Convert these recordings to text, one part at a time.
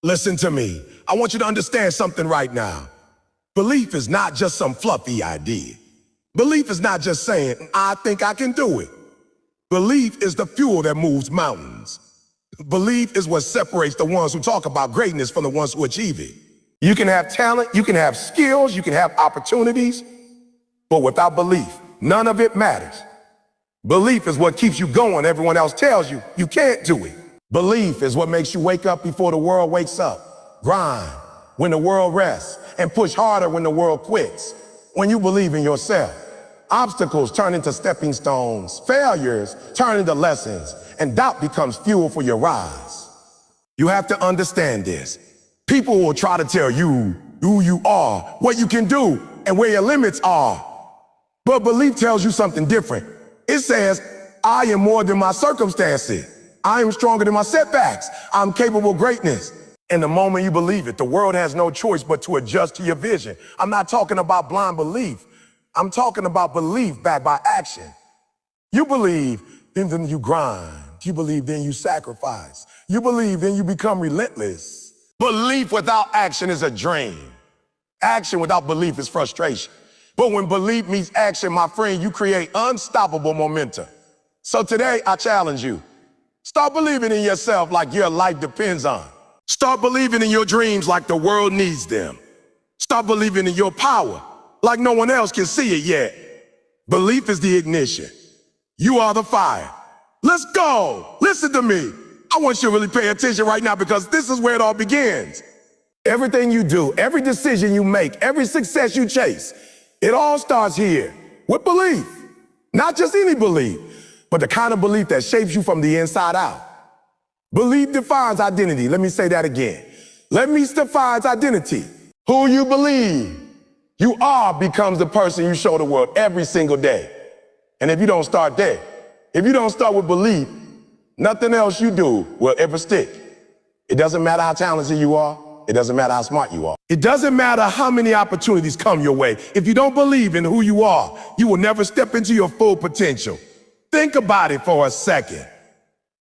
Listen to me. I want you to understand something right now. Belief is not just some fluffy idea. Belief is not just saying, I think I can do it. Belief is the fuel that moves mountains. Belief is what separates the ones who talk about greatness from the ones who achieve it. You can have talent, you can have skills, you can have opportunities, but without belief, none of it matters. Belief is what keeps you going. Everyone else tells you, you can't do it. Belief is what makes you wake up before the world wakes up, grind when the world rests, and push harder when the world quits. When you believe in yourself, obstacles turn into stepping stones, failures turn into lessons, and doubt becomes fuel for your rise. You have to understand this. People will try to tell you who you are, what you can do, and where your limits are. But belief tells you something different. It says, I am more than my circumstances. I am stronger than my setbacks. I'm capable of greatness. And the moment you believe it, the world has no choice but to adjust to your vision. I'm not talking about blind belief. I'm talking about belief backed by action. You believe, then you grind. You believe, then you sacrifice. You believe, then you become relentless. Belief without action is a dream. Action without belief is frustration. But when belief meets action, my friend, you create unstoppable momentum. So today, I challenge you. Start believing in yourself like your life depends on. Start believing in your dreams like the world needs them. Start believing in your power like no one else can see it yet. Belief is the ignition. You are the fire. Let's go. Listen to me. I want you to really pay attention right now because this is where it all begins. Everything you do, every decision you make, every success you chase, it all starts here with belief. Not just any belief, but the kind of belief that shapes you from the inside out. Belief defines identity. Let me say that again. Belief defines identity. Who you believe you are becomes the person you show the world every single day. And if you don't start there, if you don't start with belief, nothing else you do will ever stick. It doesn't matter how talented you are. It doesn't matter how smart you are. It doesn't matter how many opportunities come your way. If you don't believe in who you are, you will never step into your full potential. Think about it for a second.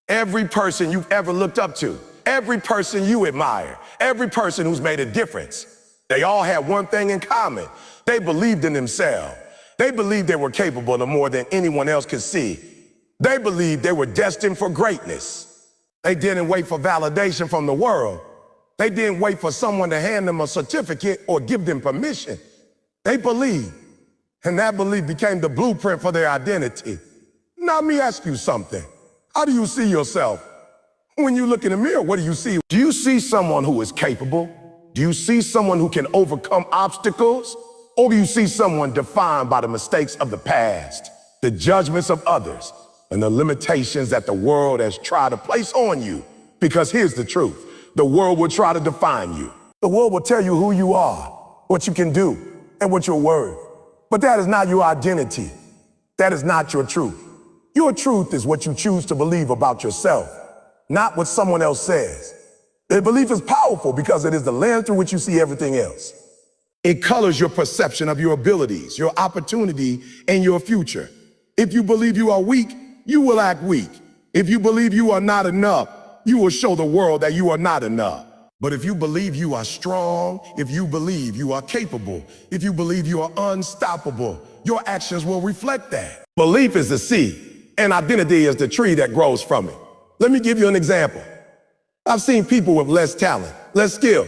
Every person you've ever looked up to, every person you admire, every person who's made a difference, they all had one thing in common. They believed in themselves. They believed they were capable of more than anyone else could see. They believed they were destined for greatness. They didn't wait for validation from the world. They didn't wait for someone to hand them a certificate or give them permission. They believed, and that belief became the blueprint for their identity. Now, let me ask you something. How do you see yourself? When you look in the mirror, what do you see? Do you see someone who is capable? Do you see someone who can overcome obstacles? Or do you see someone defined by the mistakes of the past, the judgments of others, and the limitations that the world has tried to place on you? Because here's the truth. The world will try to define you. The world will tell you who you are, what you can do, and what you're worth. But that is not your identity. That is not your truth. Your truth is what you choose to believe about yourself, not what someone else says. The belief is powerful because it is the lens through which you see everything else. It colors your perception of your abilities, your opportunity, and your future. If you believe you are weak, you will act weak. If you believe you are not enough, you will show the world that you are not enough. But if you believe you are strong, if you believe you are capable, if you believe you are unstoppable, your actions will reflect that. Belief is the seed, and identity is the tree that grows from it. Let me give you an example. I've seen people with less talent, less skill,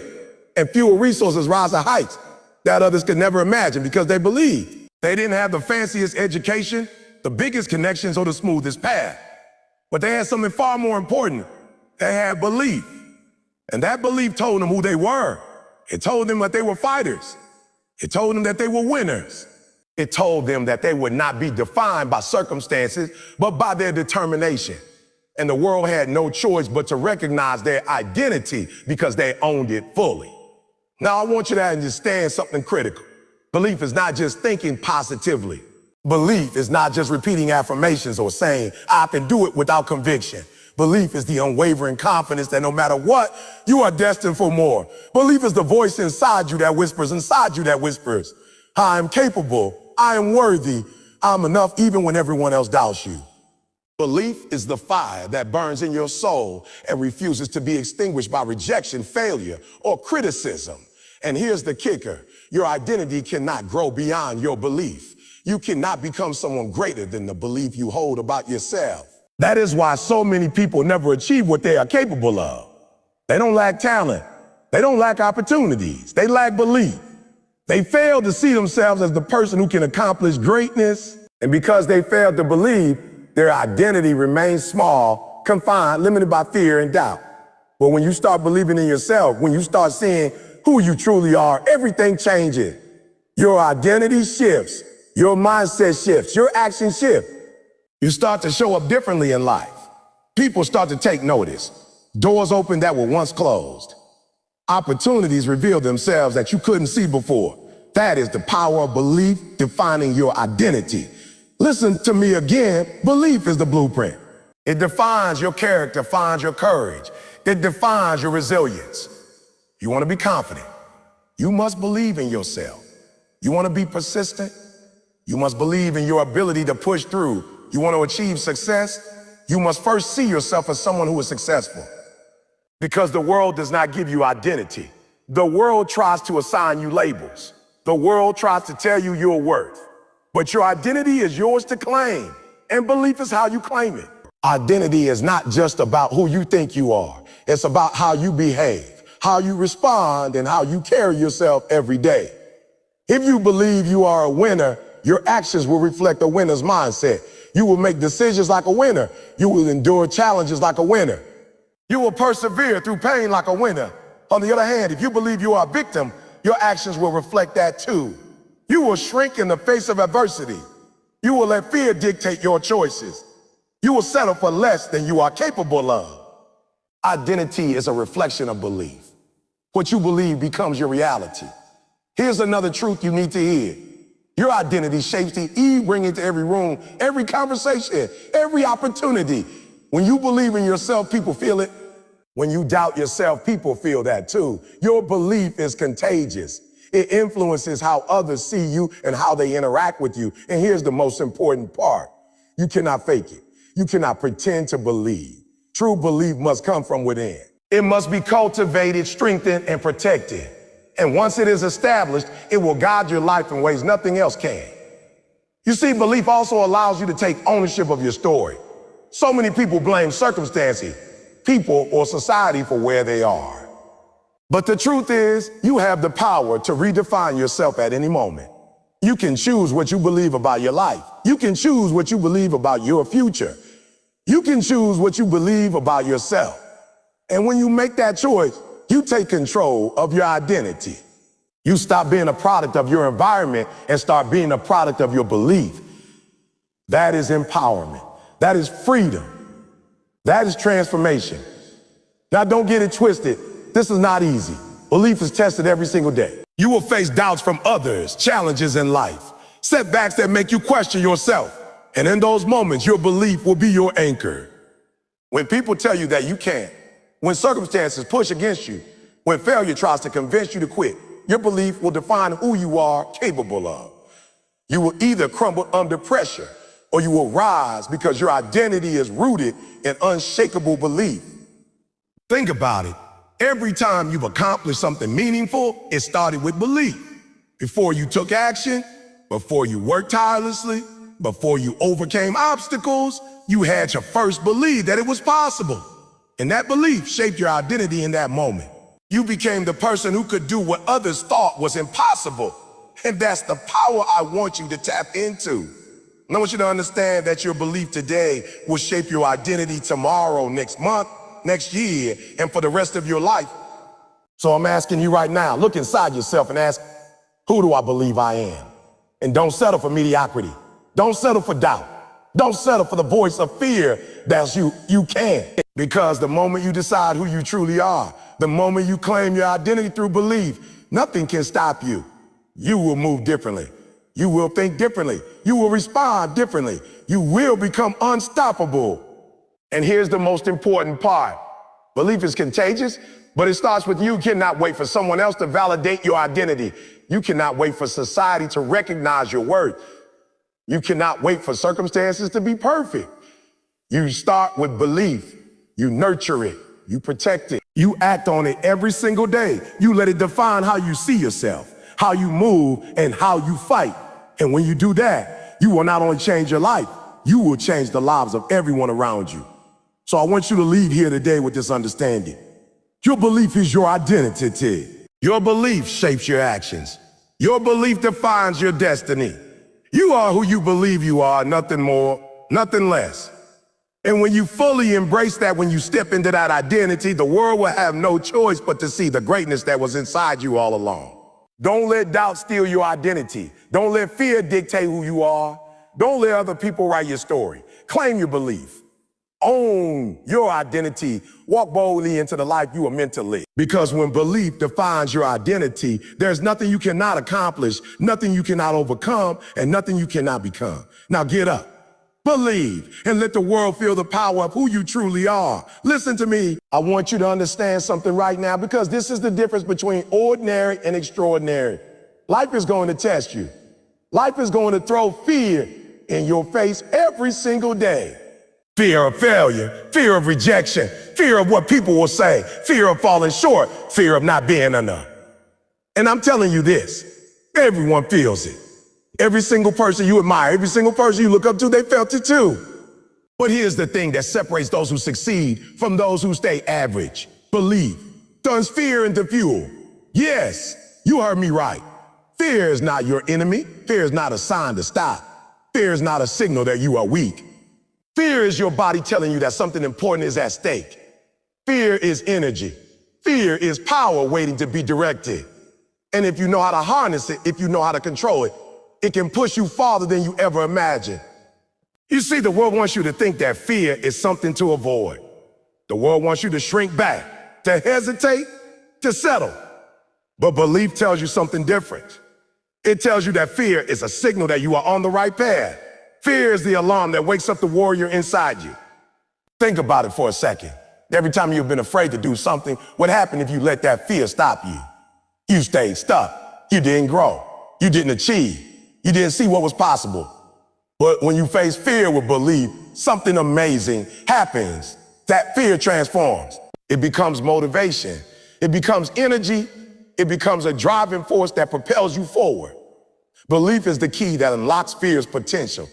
and fewer resources rise to heights that others could never imagine because they believed. They didn't have the fanciest education, the biggest connections, or the smoothest path. But they had something far more important. They had belief. And that belief told them who they were. It told them that they were fighters. It told them that they were winners. It told them that they would not be defined by circumstances, but by their determination. And the world had no choice but to recognize their identity because they owned it fully. Now, I want you to understand something critical. Belief is not just thinking positively. Belief is not just repeating affirmations or saying, I can do it without conviction. Belief is the unwavering confidence that no matter what, you are destined for more. Belief is the voice inside you that whispers, I am capable, I am worthy, I'm enough even when everyone else doubts you. Belief is the fire that burns in your soul and refuses to be extinguished by rejection, failure, or criticism. And here's the kicker. Your identity cannot grow beyond your belief. You cannot become someone greater than the belief you hold about yourself. That is why so many people never achieve what they are capable of. They don't lack talent. They don't lack opportunities. They lack belief. They fail to see themselves as the person who can accomplish greatness. And because they failed to believe, their identity remains small, confined, limited by fear and doubt. But when you start believing in yourself, when you start seeing who you truly are, everything changes. Your identity shifts. Your mindset shifts. Your actions shift. You start to show up differently in life. People start to take notice. Doors open that were once closed. Opportunities reveal themselves that you couldn't see before. That is the power of belief defining your identity. Listen to me again. Belief is the blueprint. It defines your character, defines your courage. It defines your resilience. You want to be confident. You must believe in yourself. You want to be persistent. You must believe in your ability to push through. You want to achieve success. You must first see yourself as someone who is successful. Because the world does not give you identity. The world tries to assign you labels. The world tries to tell you your worth. But your identity is yours to claim, and belief is how you claim it. Identity is not just about who you think you are. It's about how you behave, how you respond, and how you carry yourself every day. If you believe you are a winner, your actions will reflect a winner's mindset. You will make decisions like a winner. You will endure challenges like a winner. You will persevere through pain like a winner. On the other hand, if you believe you are a victim, your actions will reflect that too. You will shrink in the face of adversity. You will let fear dictate your choices. You will settle for less than you are capable of. Identity is a reflection of belief. What you believe becomes your reality. Here's another truth you need to hear. Your identity shapes the you bring into every room, every conversation, every opportunity. When you believe in yourself, people feel it. When you doubt yourself, people feel that too. Your belief is contagious. It influences how others see you and how they interact with you. And here's the most important part. You cannot fake it. You cannot pretend to believe. True belief must come from within. It must be cultivated, strengthened, and protected. And once it is established, it will guide your life in ways nothing else can. You see, belief also allows you to take ownership of your story. So many people blame circumstances, people, or society for where they are. But the truth is, you have the power to redefine yourself at any moment. You can choose what you believe about your life. You can choose what you believe about your future. You can choose what you believe about yourself. And when you make that choice, you take control of your identity. You stop being a product of your environment and start being a product of your belief. That is empowerment. That is freedom. That is transformation. Now, don't get it twisted. This is not easy. Belief is tested every single day. You will face doubts from others, challenges in life, setbacks that make you question yourself. And in those moments, your belief will be your anchor. When people tell you that you can't, when circumstances push against you, when failure tries to convince you to quit, your belief will define who you are capable of. You will either crumble under pressure or you will rise because your identity is rooted in unshakable belief. Think about it. Every time you've accomplished something meaningful, it started with belief. Before you took action, before you worked tirelessly, before you overcame obstacles, you had to first believe that it was possible. And that belief shaped your identity in that moment. You became the person who could do what others thought was impossible. And that's the power I want you to tap into. And I want you to understand that your belief today will shape your identity tomorrow, next month, next year, and for the rest of your life. So I'm asking you right now, look inside yourself and ask, who do I believe I am? And don't settle for mediocrity. Don't settle for doubt. Don't settle for the voice of fear that you can. Because the moment you decide who you truly are, the moment you claim your identity through belief, nothing can stop you. You will move differently. You will think differently. You will respond differently. You will become unstoppable. And here's the most important part. Belief is contagious, but it starts with you. You cannot wait for someone else to validate your identity. You cannot wait for society to recognize your worth. You cannot wait for circumstances to be perfect. You start with belief. You nurture it. You protect it. You act on it every single day. You let it define how you see yourself, how you move, and how you fight. And when you do that, you will not only change your life, you will change the lives of everyone around you. So I want you to leave here today with this understanding. Your belief is your identity. Your belief shapes your actions. Your belief defines your destiny. You are who you believe you are, nothing more, nothing less. And when you fully embrace that, when you step into that identity, the world will have no choice but to see the greatness that was inside you all along. Don't let doubt steal your identity. Don't let fear dictate who you are. Don't let other people write your story. Claim your belief. Own your identity. Walk boldly into the life you are meant to live. Because when belief defines your identity, there's nothing you cannot accomplish, nothing you cannot overcome, and nothing you cannot become. Now get up. Believe and let the world feel the power of who you truly are. Listen to me. I want you to understand something right now, because this is the difference between ordinary and extraordinary. Life is going to test you. Life is going to throw fear in your face every single day. Fear of failure, fear of rejection, fear of what people will say, fear of falling short, fear of not being enough. And I'm telling you this, everyone feels it. Every single person you admire, every single person you look up to, they felt it too. But here's the thing that separates those who succeed from those who stay average. Belief turns fear into fuel. Yes, you heard me right. Fear is not your enemy. Fear is not a sign to stop. Fear is not a signal that you are weak. Fear is your body telling you that something important is at stake. Fear is energy. Fear is power waiting to be directed. And if you know how to harness it, if you know how to control it, it can push you farther than you ever imagined. You see, the world wants you to think that fear is something to avoid. The world wants you to shrink back, to hesitate, to settle. But belief tells you something different. It tells you that fear is a signal that you are on the right path. Fear is the alarm that wakes up the warrior inside you. Think about it for a second. Every time you've been afraid to do something, what happened if you let that fear stop you? You stayed stuck. You didn't grow. You didn't achieve. You didn't see what was possible. But when you face fear with belief, something amazing happens. That fear transforms. It becomes motivation. It becomes energy. It becomes a driving force that propels you forward. Belief is the key that unlocks fear's potential.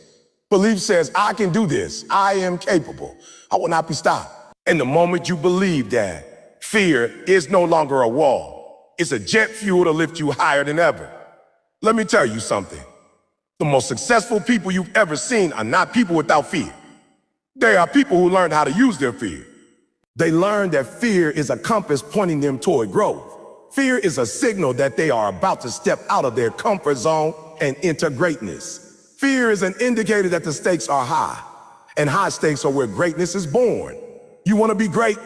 Belief says, I can do this. I am capable. I will not be stopped. And the moment you believe that, fear is no longer a wall. It's a jet fuel to lift you higher than ever. Let me tell you something. The most successful people you've ever seen are not people without fear. They are people who learned how to use their fear. They learned that fear is a compass pointing them toward growth. Fear is a signal that they are about to step out of their comfort zone and into greatness. Fear is an indicator that the stakes are high, and high stakes are where greatness is born. You want to be great?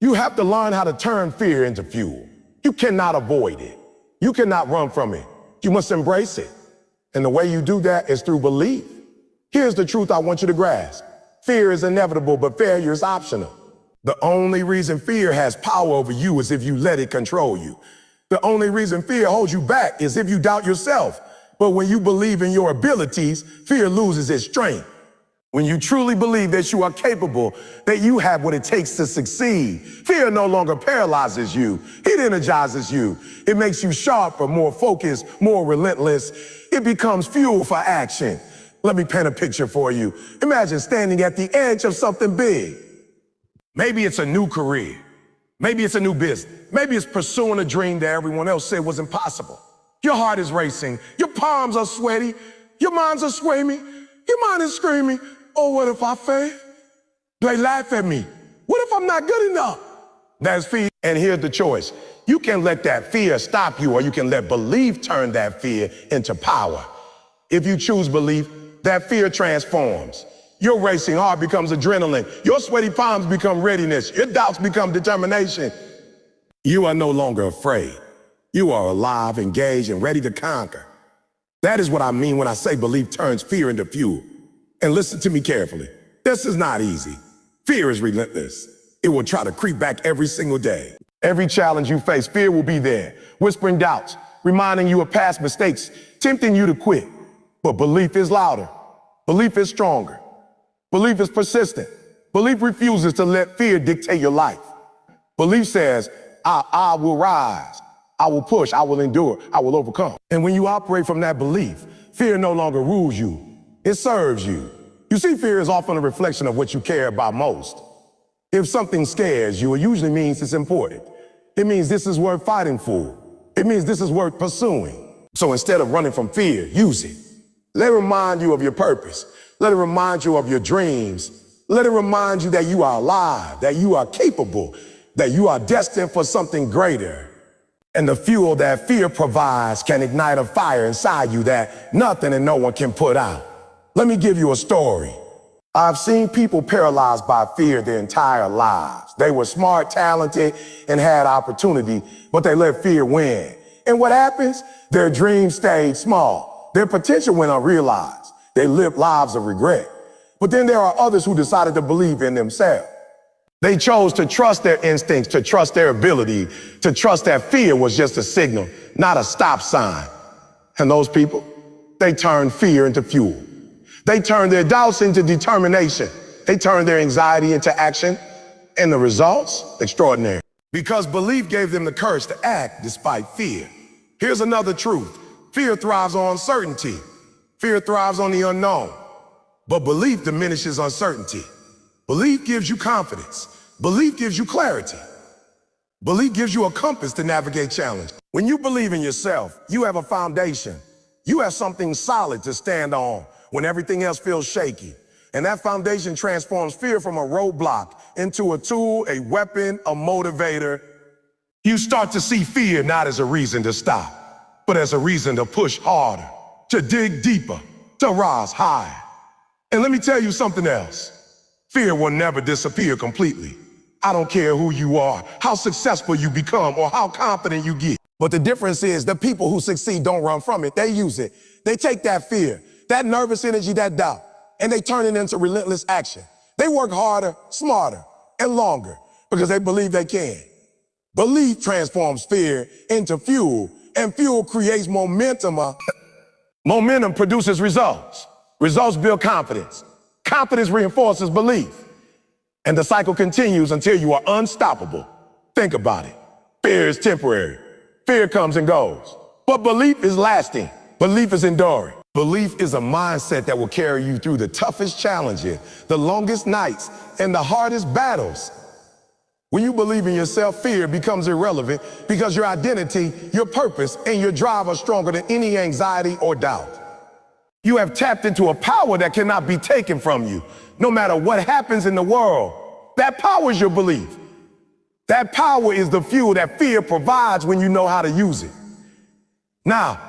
You have to learn how to turn fear into fuel. You cannot avoid it. You cannot run from it. You must embrace it. And the way you do that is through belief. Here's the truth I want you to grasp. Fear is inevitable, but failure is optional. The only reason fear has power over you is if you let it control you. The only reason fear holds you back is if you doubt yourself. But when you believe in your abilities, fear loses its strength. When you truly believe that you are capable, that you have what it takes to succeed, fear no longer paralyzes you. It energizes you. It makes you sharper, more focused, more relentless. It becomes fuel for action. Let me paint a picture for you. Imagine standing at the edge of something big. Maybe it's a new career. Maybe it's a new business. Maybe it's pursuing a dream that everyone else said was impossible. Your heart is racing. Your palms are sweaty. Your minds are screaming. Your mind is screaming, oh, what if I fail? They laugh at me. What if I'm not good enough? That's fear. And here's the choice. You can let that fear stop you, or you can let belief turn that fear into power. If you choose belief, that fear transforms. Your racing heart becomes adrenaline. Your sweaty palms become readiness. Your doubts become determination. You are no longer afraid. You are alive, engaged, and ready to conquer. That is what I mean when I say belief turns fear into fuel. And listen to me carefully. This is not easy. Fear is relentless. It will try to creep back every single day. Every challenge you face, fear will be there, whispering doubts, reminding you of past mistakes, tempting you to quit. But belief is louder. Belief is stronger. Belief is persistent. Belief refuses to let fear dictate your life. Belief says, I will rise, I will push, I will endure, I will overcome. And when you operate from that belief, fear no longer rules you, it serves you. You see, fear is often a reflection of what you care about most. If something scares you, it usually means it's important. It means this is worth fighting for. It means this is worth pursuing. So instead of running from fear, use it. Let it remind you of your purpose. Let it remind you of your dreams. Let it remind you that you are alive, that you are capable, that you are destined for something greater. And the fuel that fear provides can ignite a fire inside you that nothing and no one can put out. Let me give you a story. I've seen people paralyzed by fear their entire lives. They were smart, talented, and had opportunity, but they let fear win. And what happens? Their dreams stayed small. Their potential went unrealized. They lived lives of regret. But then there are others who decided to believe in themselves. They chose to trust their instincts, to trust their ability, to trust that fear was just a signal, not a stop sign. And those people, they turned fear into fuel. They turned their doubts into determination. They turned their anxiety into action. And the results, extraordinary. Because belief gave them the courage to act despite fear. Here's another truth. Fear thrives on uncertainty. Fear thrives on the unknown. But belief diminishes uncertainty. Belief gives you confidence. Belief gives you clarity. Belief gives you a compass to navigate challenge. When you believe in yourself, you have a foundation. You have something solid to stand on when everything else feels shaky. And that foundation transforms fear from a roadblock into a tool, a weapon, a motivator. You start to see fear not as a reason to stop, but as a reason to push harder, to dig deeper, to rise higher. And let me tell you something else. Fear will never disappear completely. I don't care who you are, how successful you become, or how confident you get. But the difference is the people who succeed don't run from it. They use it. They take that fear, that nervous energy, that doubt, and they turn it into relentless action. They work harder, smarter, and longer because they believe they can. Belief transforms fear into fuel, and fuel creates momentum. Momentum produces results. Results build confidence. Confidence reinforces belief. And the cycle continues until you are unstoppable. Think about it. Fear is temporary. Fear comes and goes. But belief is lasting. Belief is enduring. Belief is a mindset that will carry you through the toughest challenges, the longest nights, and the hardest battles. When you believe in yourself, fear becomes irrelevant because your identity, your purpose, and your drive are stronger than any anxiety or doubt. You have tapped into a power that cannot be taken from you. No matter what happens in the world, that power is your belief. That power is the fuel that fear provides when you know how to use it. Now,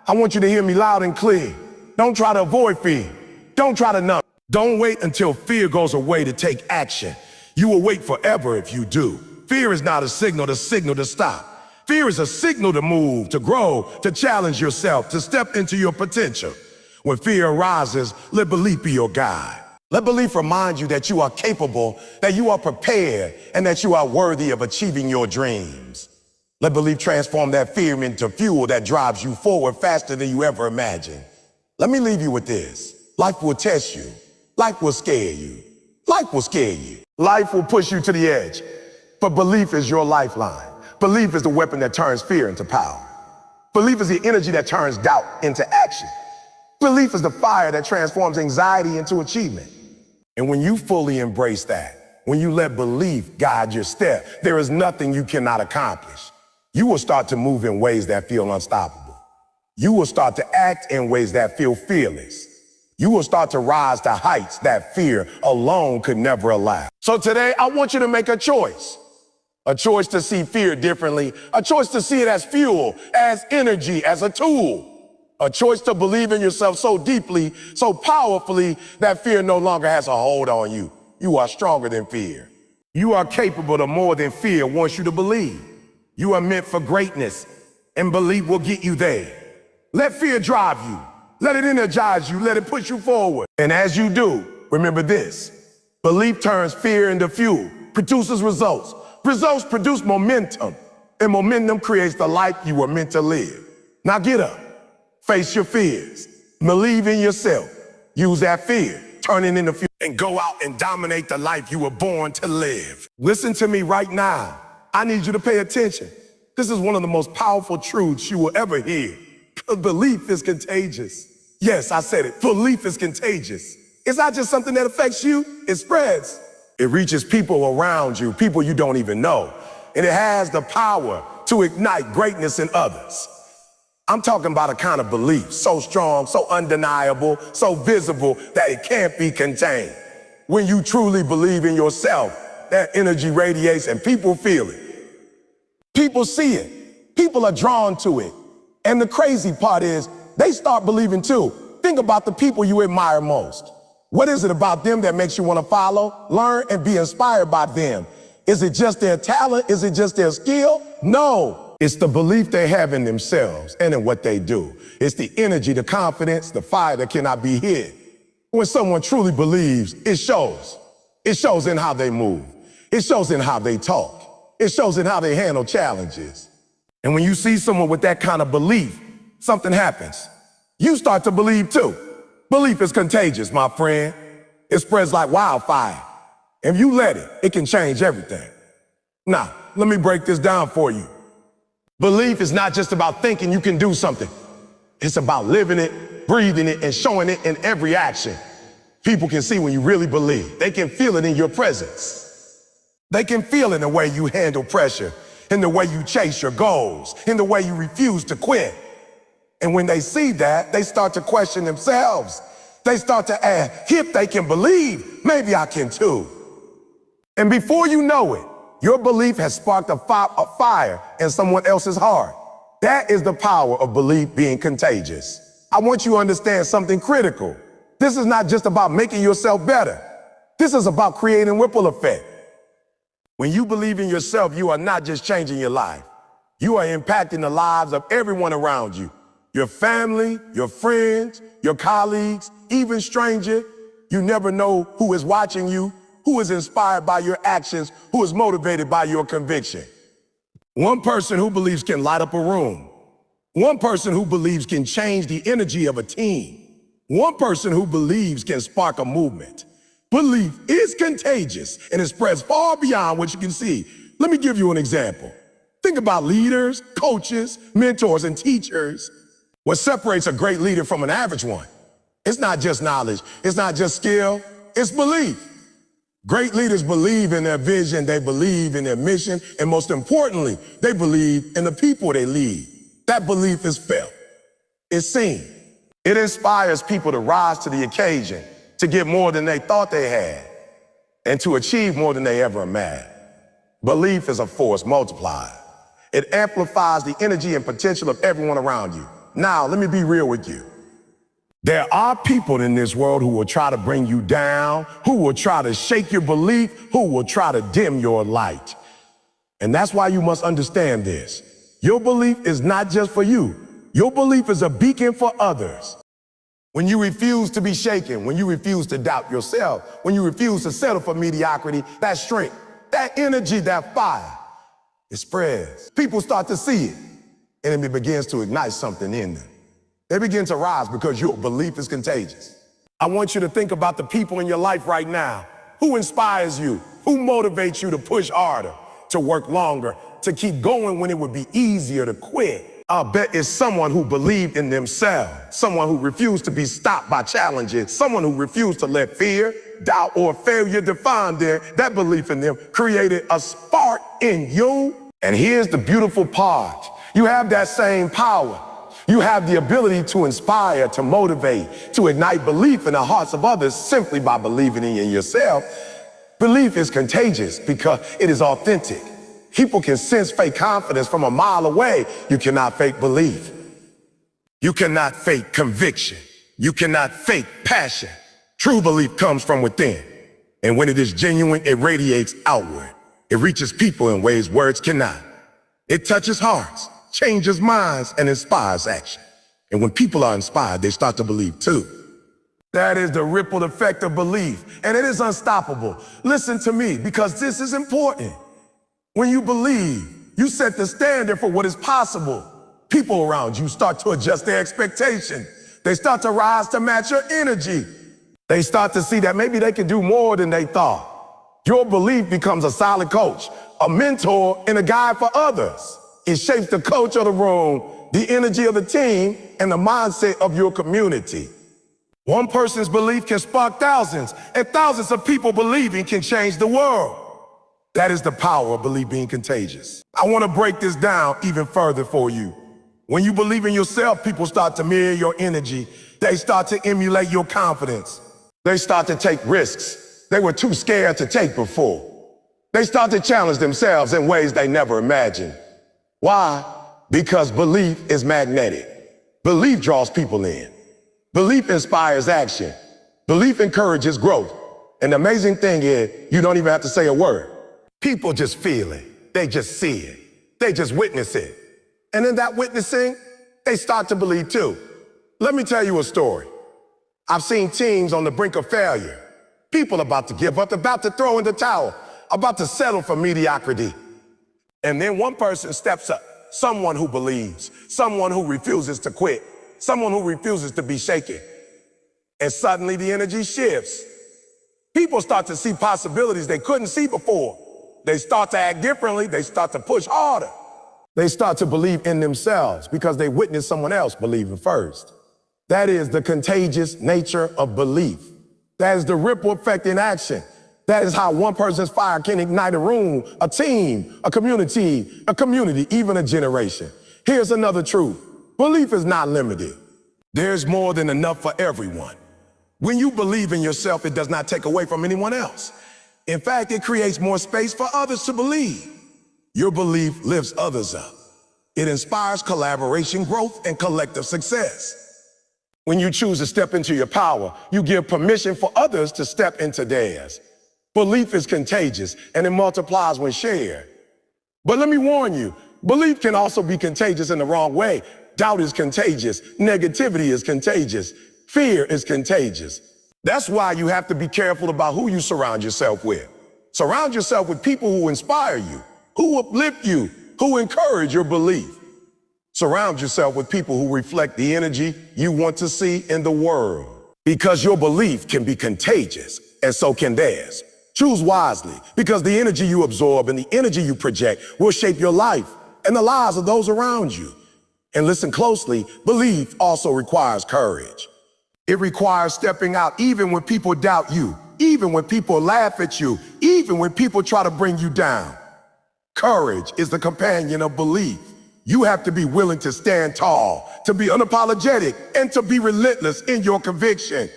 I want you to hear me loud and clear. Don't try to avoid fear. Don't try to numb. Don't wait until fear goes away to take action. You will wait forever if you do. Fear is not a signal to stop. Fear is a signal to move, to grow, to challenge yourself, to step into your potential. When fear arises, let belief be your guide. Let belief remind you that you are capable, that you are prepared, and that you are worthy of achieving your dreams. Let belief transform that fear into fuel that drives you forward faster than you ever imagined. Let me leave you with this. Life will test you. Life will scare you. Life will scare you. Life will push you to the edge. But belief is your lifeline. Belief is the weapon that turns fear into power. Belief is the energy that turns doubt into action. Belief is the fire that transforms anxiety into achievement. And when you fully embrace that, when you let belief guide your step, there is nothing you cannot accomplish. You will start to move in ways that feel unstoppable. You will start to act in ways that feel fearless. You will start to rise to heights that fear alone could never allow. So today, I want you to make a choice to see fear differently, a choice to see it as fuel, as energy, as a tool. A choice to believe in yourself so deeply, so powerfully, that fear no longer has a hold on you. You are stronger than fear. You are capable of more than fear wants you to believe. You are meant for greatness, and belief will get you there. Let fear drive you. Let it energize you. Let it push you forward. And as you do, remember this. Belief turns fear into fuel, produces results. Results produce momentum, and momentum creates the life you were meant to live. Now get up. Face your fears. Believe in yourself. Use that fear. Turn it into fuel. and go out and dominate the life you were born to live. Listen to me right now. I need you to pay attention. This is one of the most powerful truths you will ever hear. Belief is contagious. Yes, I said it. Belief is contagious. It's not just something that affects you, it spreads. It reaches people around you, people you don't even know. And it has the power to ignite greatness in others. I'm talking about a kind of belief so strong, so undeniable, so visible that it can't be contained. When you truly believe in yourself, that energy radiates and people feel it. People see it. People are drawn to it. And the crazy part is, they start believing too. Think about the people you admire most. What is it about them that makes you want to follow, learn, and be inspired by them? Is it just their talent? Is it just their skill? No. It's the belief they have in themselves and in what they do. It's the energy, the confidence, the fire that cannot be hid. When someone truly believes, it shows. It shows in how they move. It shows in how they talk. It shows in how they handle challenges. And when you see someone with that kind of belief, something happens. You start to believe too. Belief is contagious, my friend. It spreads like wildfire. If you let it, it can change everything. Now, let me break this down for you. Belief is not just about thinking you can do something. It's about living it, breathing it, and showing it in every action. People can see when you really believe. They can feel it in your presence. They can feel it in the way you handle pressure, in the way you chase your goals, in the way you refuse to quit. And when they see that, they start to question themselves. They start to ask, if they can believe, maybe I can too. And before you know it, your belief has sparked a fire in someone else's heart. That is the power of belief being contagious. I want you to understand something critical. This is not just about making yourself better. This is about creating ripple effect. When you believe in yourself, you are not just changing your life. You are impacting the lives of everyone around you. Your family, your friends, your colleagues, even strangers. You never know who is watching you, who is inspired by your actions, who is motivated by your conviction. One person who believes can light up a room. One person who believes can change the energy of a team. One person who believes can spark a movement. Belief is contagious and it spreads far beyond what you can see. Let me give you an example. Think about leaders, coaches, mentors, and teachers. What separates a great leader from an average one? It's not just knowledge. It's not just skill. It's belief. Great leaders believe in their vision. They believe in their mission. And most importantly, they believe in the people they lead. That belief is felt. It's seen. It inspires people to rise to the occasion, to get more than they thought they had, and to achieve more than they ever imagined. Belief is a force multiplied. It amplifies the energy and potential of everyone around you. Now, let me be real with you. There are people in this world who will try to bring you down, who will try to shake your belief, who will try to dim your light. And that's why you must understand this. Your belief is not just for you. Your belief is a beacon for others. When you refuse to be shaken, when you refuse to doubt yourself, when you refuse to settle for mediocrity, that strength, that energy, that fire, it spreads. People start to see it, and it begins to ignite something in them. They begin to rise because your belief is contagious. I want you to think about the people in your life right now. Who inspires you? Who motivates you to push harder, to work longer, to keep going when it would be easier to quit? I'll bet it's someone who believed in themselves, someone who refused to be stopped by challenges, someone who refused to let fear, doubt, or failure define them. That belief in them created a spark in you. And here's the beautiful part. You have that same power. You have the ability to inspire, to motivate, to ignite belief in the hearts of others simply by believing in yourself. Belief is contagious because it is authentic. People can sense fake confidence from a mile away. You cannot fake belief. You cannot fake conviction. You cannot fake passion. True belief comes from within. And when it is genuine, it radiates outward. It reaches people in ways words cannot. It touches hearts, changes minds, and inspires action. And when people are inspired, they start to believe too. That is the ripple effect of belief, and it is unstoppable. Listen to me, because this is important. When you believe, you set the standard for what is possible. People around you start to adjust their expectations. They start to rise to match your energy. They start to see that maybe they can do more than they thought. Your belief becomes a solid coach, a mentor, and a guide for others. It shapes the culture of the room, the energy of the team, and the mindset of your community. One person's belief can spark thousands, and thousands of people believing can change the world. That is the power of belief being contagious. I want to break this down even further for you. When you believe in yourself, people start to mirror your energy. They start to emulate your confidence. They start to take risks they were too scared to take before. They start to challenge themselves in ways they never imagined. Why? Because belief is magnetic. Belief draws people in. Belief inspires action. Belief encourages growth. And the amazing thing is, you don't even have to say a word. People just feel it. They just see it. They just witness it. And in that witnessing, they start to believe too. Let me tell you a story. I've seen teams on the brink of failure. People about to give up, about to throw in the towel, about to settle for mediocrity. And then one person steps up, someone who believes, someone who refuses to quit, someone who refuses to be shaken. And suddenly the energy shifts. People start to see possibilities they couldn't see before. They start to act differently. They start to push harder. They start to believe in themselves because they witnessed someone else believing first. That is the contagious nature of belief. That is the ripple effect in action. That is how one person's fire can ignite a room, a team, a community, even a generation. Here's another truth. Belief is not limited. There's more than enough for everyone. When you believe in yourself, it does not take away from anyone else. In fact, it creates more space for others to believe. Your belief lifts others up. It inspires collaboration, growth, and collective success. When you choose to step into your power, you give permission for others to step into theirs. Belief is contagious, and it multiplies when shared. But let me warn you, belief can also be contagious in the wrong way. Doubt is contagious. Negativity is contagious. Fear is contagious. That's why you have to be careful about who you surround yourself with. Surround yourself with people who inspire you, who uplift you, who encourage your belief. Surround yourself with people who reflect the energy you want to see in the world. Because your belief can be contagious, and so can theirs. Choose wisely, because the energy you absorb and the energy you project will shape your life and the lives of those around you. And listen closely, belief also requires courage. It requires stepping out even when people doubt you, even when people laugh at you, even when people try to bring you down. Courage is the companion of belief. You have to be willing to stand tall, to be unapologetic, and to be relentless in your conviction.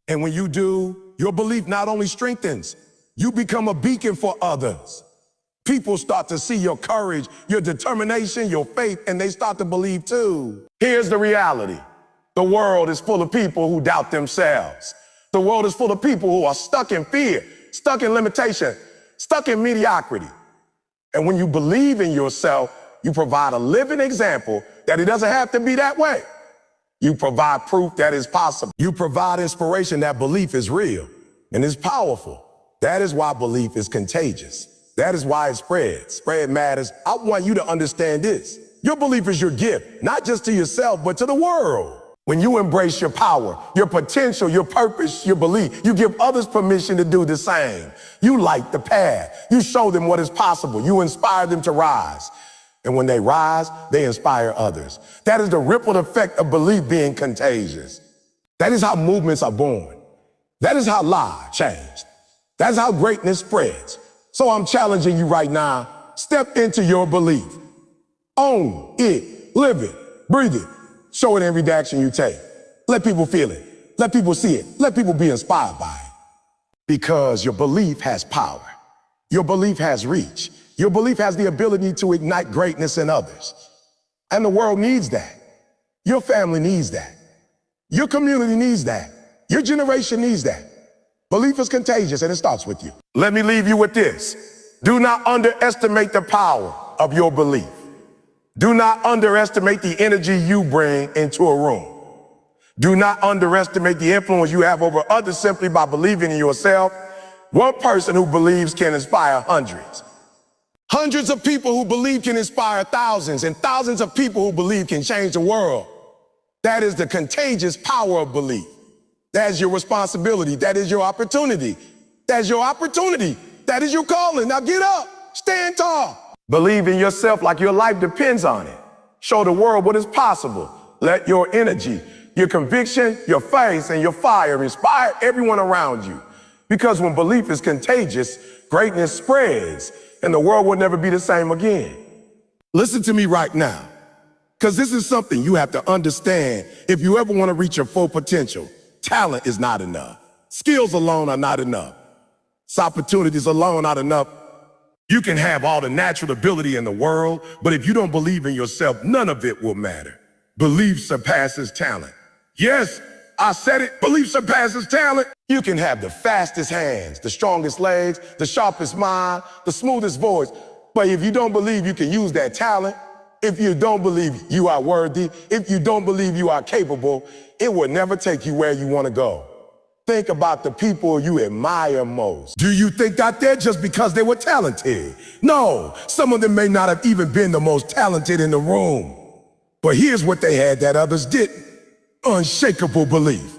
And when you do, your belief not only strengthens, you become a beacon for others. People start to see your courage, your determination, your faith, and they start to believe too. Here's the reality. The world is full of people who doubt themselves. The world is full of people who are stuck in fear, stuck in limitation, stuck in mediocrity. And when you believe in yourself, you provide a living example that it doesn't have to be that way. You provide proof that it's possible. You provide inspiration that belief is real and is powerful. That is why belief is contagious. That is why it spreads. Spread matters. I want you to understand this. Your belief is your gift, not just to yourself, but to the world. When you embrace your power, your potential, your purpose, your belief, you give others permission to do the same. You light the path. You show them what is possible. You inspire them to rise. And when they rise, they inspire others. That is the ripple effect of belief being contagious. That is how movements are born. That is how lives change. That's how greatness spreads. So I'm challenging you right now, step into your belief. Own it, live it, breathe it. Show it in every action you take. Let people feel it. Let people see it. Let people be inspired by it. Because your belief has power. Your belief has reach. Your belief has the ability to ignite greatness in others. And the world needs that. Your family needs that. Your community needs that. Your generation needs that. Belief is contagious, and it starts with you. Let me leave you with this. Do not underestimate the power of your belief. Do not underestimate the energy you bring into a room. Do not underestimate the influence you have over others simply by believing in yourself. One person who believes can inspire hundreds. Hundreds of people who believe can inspire thousands, and thousands of people who believe can change the world. That is the contagious power of belief. That's your responsibility. That is your opportunity. That's your opportunity. That is your calling. Now get up. Stand tall. Believe in yourself like your life depends on it. Show the world what is possible. Let your energy, your conviction, your faith, and your fire inspire everyone around you. Because when belief is contagious, greatness spreads, and the world will never be the same again. Listen to me right now, because this is something you have to understand if you ever want to reach your full potential. Talent is not enough. Skills alone are not enough. Opportunities alone are not enough. You can have all the natural ability in the world, but if you don't believe in yourself, none of it will matter. Belief surpasses talent. Yes, I said it. Belief surpasses talent. You can have the fastest hands, the strongest legs, the sharpest mind, the smoothest voice. But if you don't believe you can use that talent, if you don't believe you are worthy, if you don't believe you are capable, it will never take you where you want to go. Think about the people you admire most. Do you think that they're just because they were talented? No, some of them may not have even been the most talented in the room. But here's what they had that others didn't. Unshakable belief.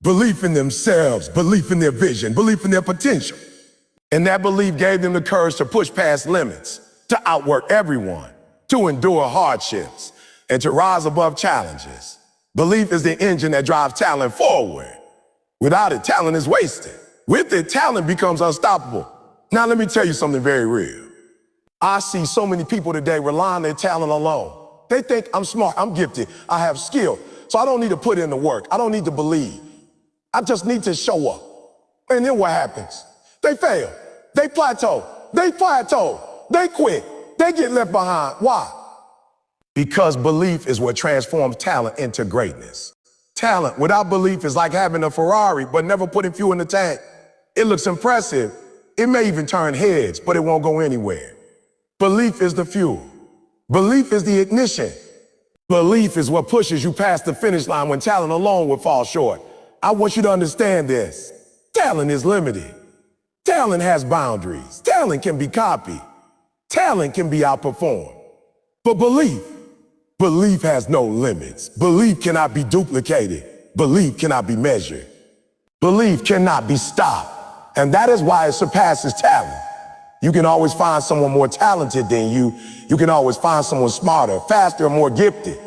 Belief in themselves, belief in their vision, belief in their potential. And that belief gave them the courage to push past limits, to outwork everyone, to endure hardships, and to rise above challenges. Belief is the engine that drives talent forward. Without it, talent is wasted. With it, talent becomes unstoppable. Now, let me tell you something very real. I see so many people today rely on their talent alone. They think I'm smart, I'm gifted, I have skill, so I don't need to put in the work. I don't need to believe. I just need to show up. And then what happens? They fail. They plateau. They quit. They get left behind. Why? Because belief is what transforms talent into greatness. Talent without belief is like having a Ferrari but never putting fuel in the tank. It looks impressive. It may even turn heads, but it won't go anywhere. Belief is the fuel. Belief is the ignition. Belief is what pushes you past the finish line when talent alone will fall short. I want you to understand this. Talent is limited. Talent has boundaries. Talent can be copied. Talent can be outperformed. But belief has no limits. Belief cannot be duplicated. Belief cannot be measured. Belief cannot be stopped. And that is why it surpasses talent. You can always find someone more talented than you. You can always find someone smarter, faster, or more gifted.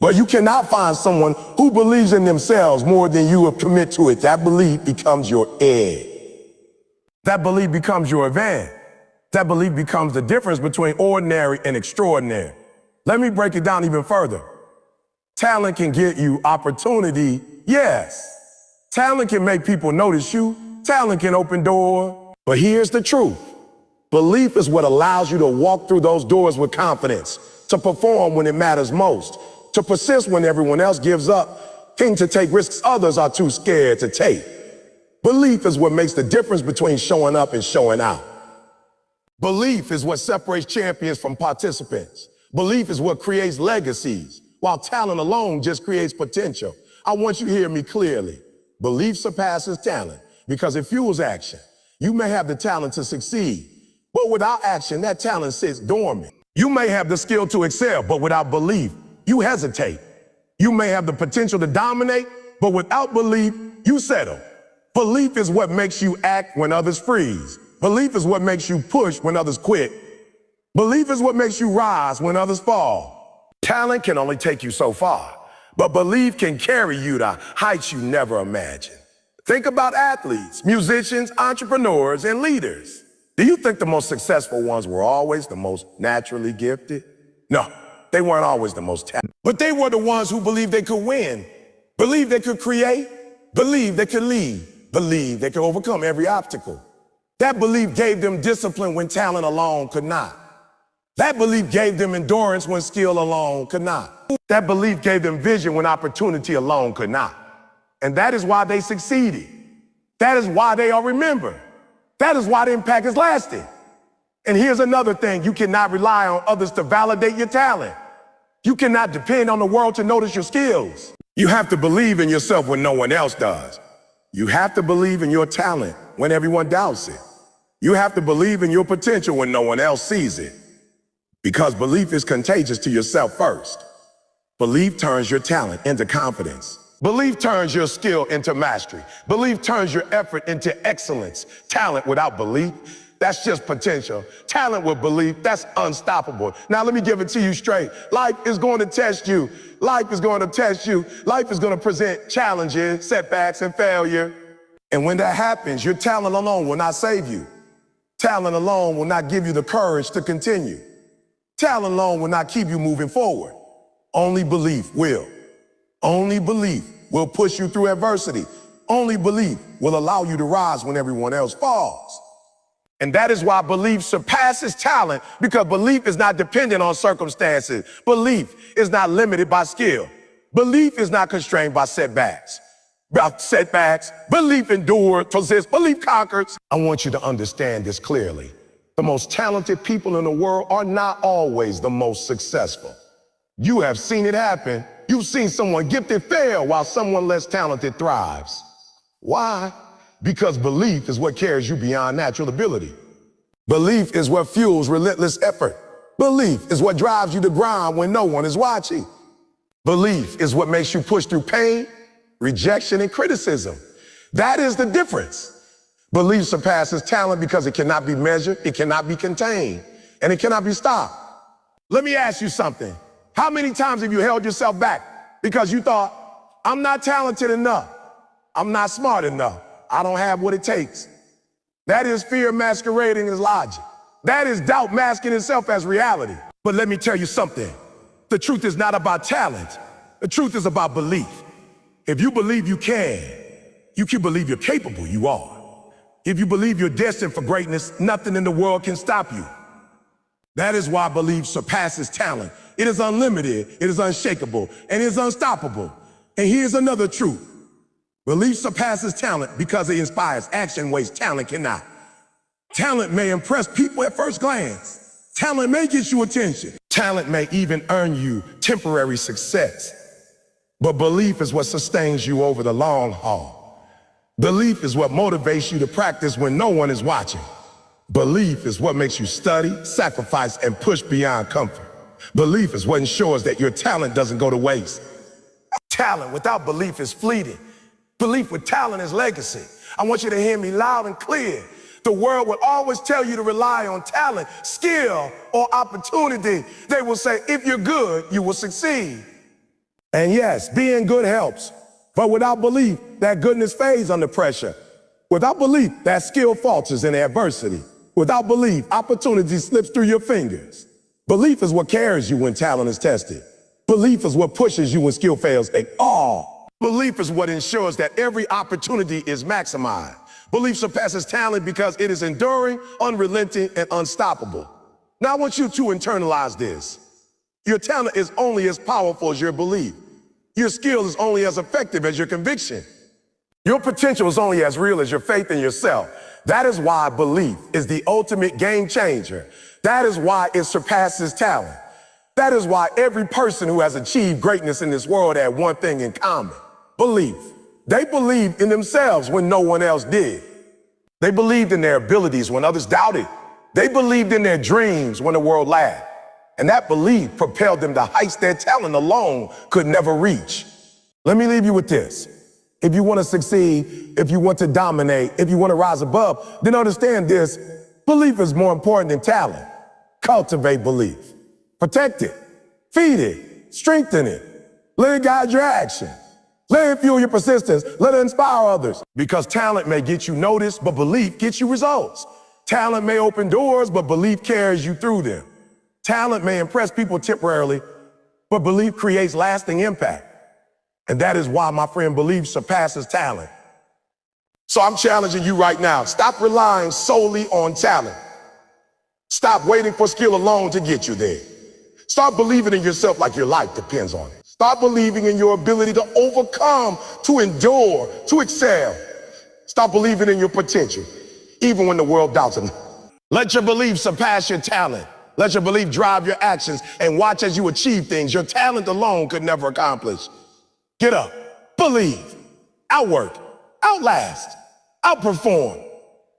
But you cannot find someone who believes in themselves more than you will commit to it. That belief becomes your edge. That belief becomes your advantage. That belief becomes the difference between ordinary and extraordinary. Let me break it down even further. Talent can get you opportunity, yes. Talent can make people notice you. Talent can open doors. But here's the truth. Belief is what allows you to walk through those doors with confidence, to perform when it matters most, to persist when everyone else gives up, and to take risks others are too scared to take. Belief is what makes the difference between showing up and showing out. Belief is what separates champions from participants. Belief is what creates legacies, while talent alone just creates potential. I want you to hear me clearly. Belief surpasses talent because it fuels action. You may have the talent to succeed, but without action, that talent sits dormant. You may have the skill to excel, but without belief, you hesitate. You may have the potential to dominate, but without belief, you settle. Belief is what makes you act when others freeze. Belief is what makes you push when others quit. Belief is what makes you rise when others fall. Talent can only take you so far, but belief can carry you to heights you never imagined. Think about athletes, musicians, entrepreneurs, and leaders. Do you think the most successful ones were always the most naturally gifted? No, they weren't always the most talented. But they were the ones who believed they could win, believed they could create, believed they could lead, believed they could overcome every obstacle. That belief gave them discipline when talent alone could not. That belief gave them endurance when skill alone could not. That belief gave them vision when opportunity alone could not. And that is why they succeeded. That is why they are remembered. That is why the impact is lasting. And here's another thing. You cannot rely on others to validate your talent. You cannot depend on the world to notice your skills. You have to believe in yourself when no one else does. You have to believe in your talent when everyone doubts it. You have to believe in your potential when no one else sees it. Because belief is contagious to yourself first. Belief turns your talent into confidence. Belief turns your skill into mastery. Belief turns your effort into excellence. Talent without belief, that's just potential. Talent with belief, that's unstoppable. Now let me give it to you straight. Life is going to test you. Life is going to test you. Life is going to present challenges, setbacks, and failure. And when that happens, your talent alone will not save you. Talent alone will not give you the courage to continue. Talent alone will not keep you moving forward. Only belief will. Only belief will push you through adversity. Only belief will allow you to rise when everyone else falls. And that is why belief surpasses talent, because belief is not dependent on circumstances. Belief is not limited by skill. Belief is not constrained by setbacks. Belief endures, persists, belief conquers. I want you to understand this clearly. The most talented people in the world are not always the most successful. You have seen it happen. You've seen someone gifted fail while someone less talented thrives. Why? Because belief is what carries you beyond natural ability. Belief is what fuels relentless effort. Belief is what drives you to grind when no one is watching. Belief is what makes you push through pain, rejection, and criticism. That is the difference. Belief surpasses talent because it cannot be measured, it cannot be contained, and it cannot be stopped. Let me ask you something. How many times have you held yourself back because you thought, I'm not talented enough, I'm not smart enough, I don't have what it takes? That is fear masquerading as logic. That is doubt masking itself as reality. But let me tell you something. The truth is not about talent. The truth is about belief. If you believe you can believe you're capable, you are. If you believe you're destined for greatness, nothing in the world can stop you. That is why belief surpasses talent. It is unlimited, it is unshakable, and it is unstoppable. And here's another truth. Belief surpasses talent because it inspires action in ways talent cannot. Talent may impress people at first glance. Talent may get you attention. Talent may even earn you temporary success. But belief is what sustains you over the long haul. Belief is what motivates you to practice when no one is watching. Belief is what makes you study, sacrifice, and push beyond comfort. Belief is what ensures that your talent doesn't go to waste. Talent without belief is fleeting. Belief with talent is legacy. I want you to hear me loud and clear. The world will always tell you to rely on talent, skill, or opportunity. They will say, if you're good, you will succeed. And yes, being good helps. But without belief, that goodness fades under pressure. Without belief, that skill falters in adversity. Without belief, opportunity slips through your fingers. Belief is what carries you when talent is tested. Belief is what pushes you when skill fails. Belief is what ensures that every opportunity is maximized. Belief surpasses talent because it is enduring, unrelenting, and unstoppable. Now I want you to internalize this. Your talent is only as powerful as your belief. Your skill is only as effective as your conviction. Your potential is only as real as your faith in yourself. That is why belief is the ultimate game changer. That is why it surpasses talent. That is why every person who has achieved greatness in this world had one thing in common: belief. They believed in themselves when no one else did. They believed in their abilities when others doubted. They believed in their dreams when the world laughed. And that belief propelled them to heights their talent alone could never reach. Let me leave you with this. If you want to succeed, if you want to dominate, if you want to rise above, then understand this: belief is more important than talent. Cultivate belief. Protect it. Feed it. Strengthen it. Let it guide your action. Let it fuel your persistence. Let it inspire others. Because talent may get you noticed, but belief gets you results. Talent may open doors, but belief carries you through them. Talent may impress people temporarily, but belief creates lasting impact. And that is why, my friend, belief surpasses talent. So I'm challenging you right now. Stop relying solely on talent. Stop waiting for skill alone to get you there. Start believing in yourself like your life depends on it. Start believing in your ability to overcome, to endure, to excel. Start believing in your potential, even when the world doubts it. Let your belief surpass your talent. Let your belief drive your actions, and watch as you achieve things your talent alone could never accomplish. Get up, believe, outwork, outlast, outperform.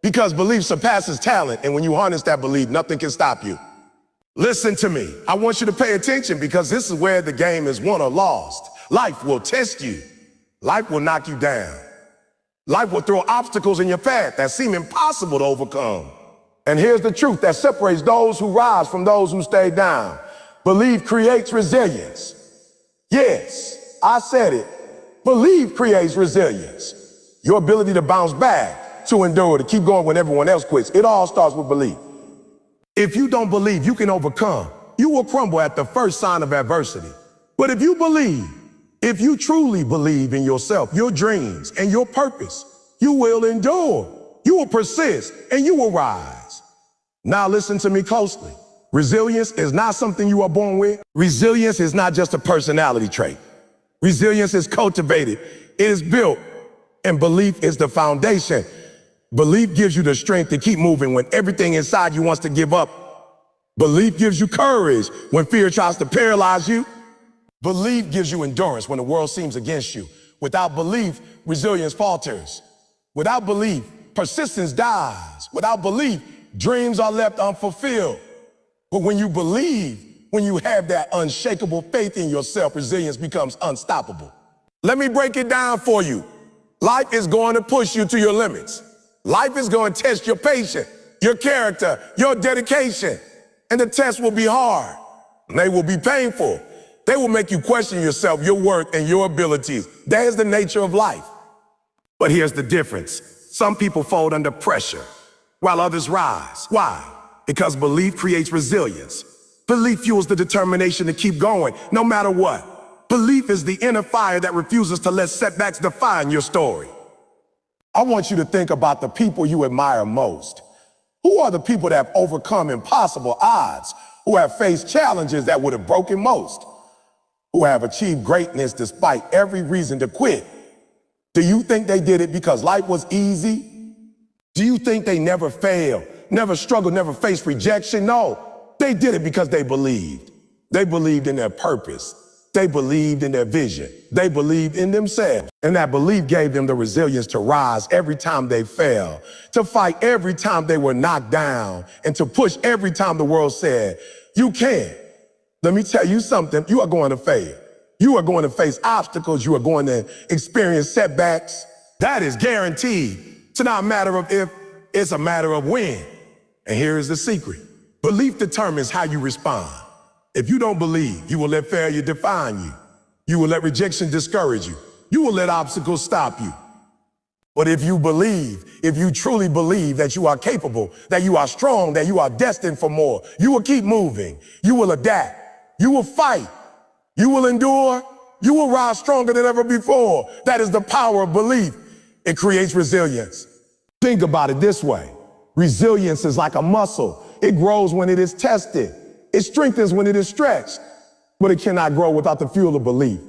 Because belief surpasses talent, and when you harness that belief, nothing can stop you. Listen to me. I want you to pay attention, because this is where the game is won or lost. Life will test you. Life will knock you down. Life will throw obstacles in your path that seem impossible to overcome. And here's the truth that separates those who rise from those who stay down. Belief creates resilience. Yes, I said it. Belief creates resilience. Your ability to bounce back, to endure, to keep going when everyone else quits. It all starts with belief. If you don't believe you can overcome, you will crumble at the first sign of adversity. But if you believe, if you truly believe in yourself, your dreams, and your purpose, you will endure, you will persist, and you will rise. Now listen to me closely. Resilience is not something you are born with. Resilience is not just a personality trait. Resilience is cultivated, it is built, and belief is the foundation. Belief gives you the strength to keep moving when everything inside you wants to give up. Belief gives you courage when fear tries to paralyze you. Belief gives you endurance when the world seems against you. Without belief, resilience falters. Without belief, persistence dies. Without belief, dreams are left unfulfilled. But when you believe, when you have that unshakable faith in yourself, resilience becomes unstoppable. Let me break it down for you. Life is going to push you to your limits. Life is going to test your patience, your character, your dedication. And the tests will be hard. They will be painful. They will make you question yourself, your worth, and your abilities. That is the nature of life. But here's the difference. Some people fold under pressure, while others rise. Why? Because belief creates resilience. Belief fuels the determination to keep going, no matter what. Belief is the inner fire that refuses to let setbacks define your story. I want you to think about the people you admire most. Who are the people that have overcome impossible odds, who have faced challenges that would have broken most, who have achieved greatness despite every reason to quit? Do you think they did it because life was easy? Do you think they never failed, never struggled, never faced rejection? No, they did it because they believed. They believed in their purpose. They believed in their vision. They believed in themselves. And that belief gave them the resilience to rise every time they fell, to fight every time they were knocked down, and to push every time the world said, you can't. Let me tell you something, you are going to fail. You are going to face obstacles. You are going to experience setbacks. That is guaranteed. It's not a matter of if, it's a matter of when. And here is the secret. Belief determines how you respond. If you don't believe, you will let failure define you. You will let rejection discourage you. You will let obstacles stop you. But if you believe, if you truly believe that you are capable, that you are strong, that you are destined for more, you will keep moving. You will adapt. You will fight. You will endure. You will rise stronger than ever before. That is the power of belief. It creates resilience. Think about it this way. Resilience is like a muscle. It grows when it is tested. It strengthens when it is stretched, but it cannot grow without the fuel of belief.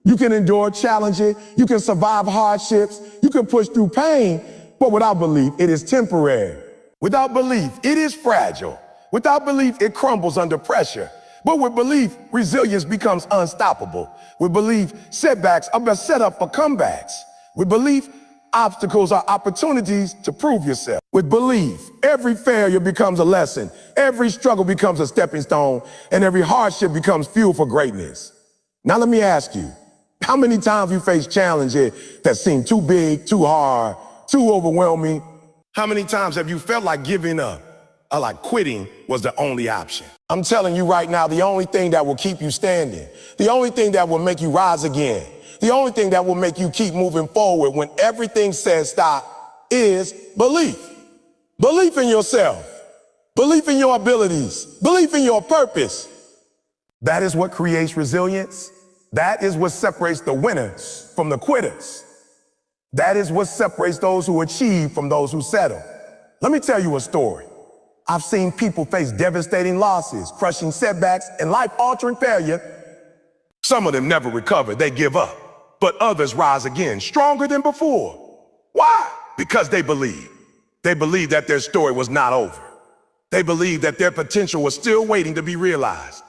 You can endure challenges, you can survive hardships, you can push through pain, but without belief, it is temporary. Without belief, it is fragile. Without belief, it crumbles under pressure. But with belief, resilience becomes unstoppable. With belief, setbacks are set up for comebacks. With belief, obstacles are opportunities to prove yourself. With belief, every failure becomes a lesson, every struggle becomes a stepping stone, and every hardship becomes fuel for greatness. Now let me ask you, how many times you faced challenges that seemed too big, too hard, too overwhelming? How many times have you felt like giving up, or like quitting was the only option? I'm telling you right now, the only thing that will keep you standing, the only thing that will make you rise again, the only thing that will make you keep moving forward when everything says stop is belief. Belief in yourself. Belief in your abilities. Belief in your purpose. That is what creates resilience. That is what separates the winners from the quitters. That is what separates those who achieve from those who settle. Let me tell you a story. I've seen people face devastating losses, crushing setbacks, and life-altering failure. Some of them never recover, they give up. But others rise again, stronger than before. Why? Because they believe. They believe that their story was not over. They believe that their potential was still waiting to be realized.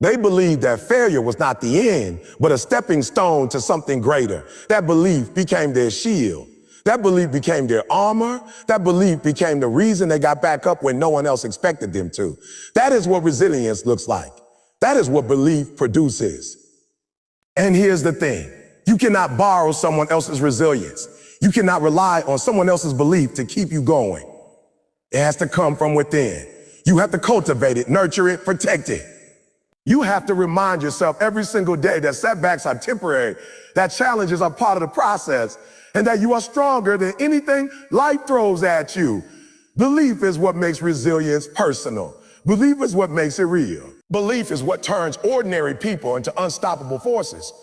They believed that failure was not the end, but a stepping stone to something greater. That belief became their shield. That belief became their armor. That belief became the reason they got back up when no one else expected them to. That is what resilience looks like. That is what belief produces. And here's the thing. You cannot borrow someone else's resilience. You cannot rely on someone else's belief to keep you going. It has to come from within. You have to cultivate it, nurture it, protect it. You have to remind yourself every single day that setbacks are temporary, that challenges are part of the process, and that you are stronger than anything life throws at you. Belief is what makes resilience personal. Belief is what makes it real. Belief is what turns ordinary people into unstoppable forces.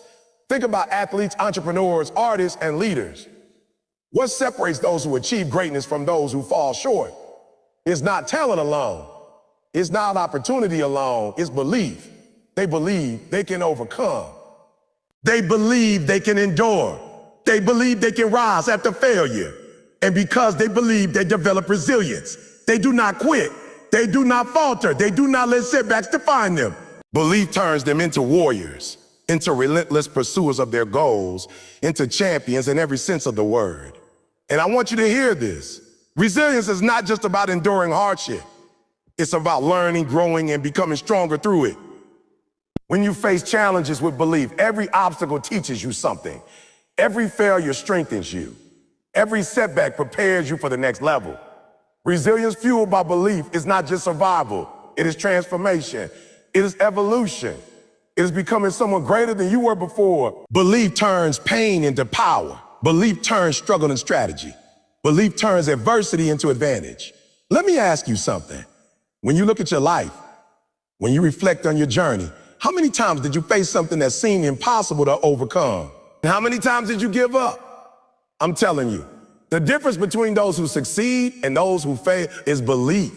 Think about athletes, entrepreneurs, artists, and leaders. What separates those who achieve greatness from those who fall short? It's not talent alone. It's not opportunity alone. It's belief. They believe they can overcome. They believe they can endure. They believe they can rise after failure. And because they believe, they develop resilience. They do not quit. They do not falter. They do not let setbacks define them. Belief turns them into warriors, into relentless pursuers of their goals, into champions in every sense of the word. And I want you to hear this. Resilience is not just about enduring hardship. It's about learning, growing, and becoming stronger through it. When you face challenges with belief, every obstacle teaches you something. Every failure strengthens you. Every setback prepares you for the next level. Resilience fueled by belief is not just survival. It is transformation. It is evolution. It is becoming someone greater than you were before. Belief turns pain into power. Belief turns struggle into strategy. Belief turns adversity into advantage. Let me ask you something. When you look at your life, when you reflect on your journey, how many times did you face something that seemed impossible to overcome? And how many times did you give up? I'm telling you, the difference between those who succeed and those who fail is belief.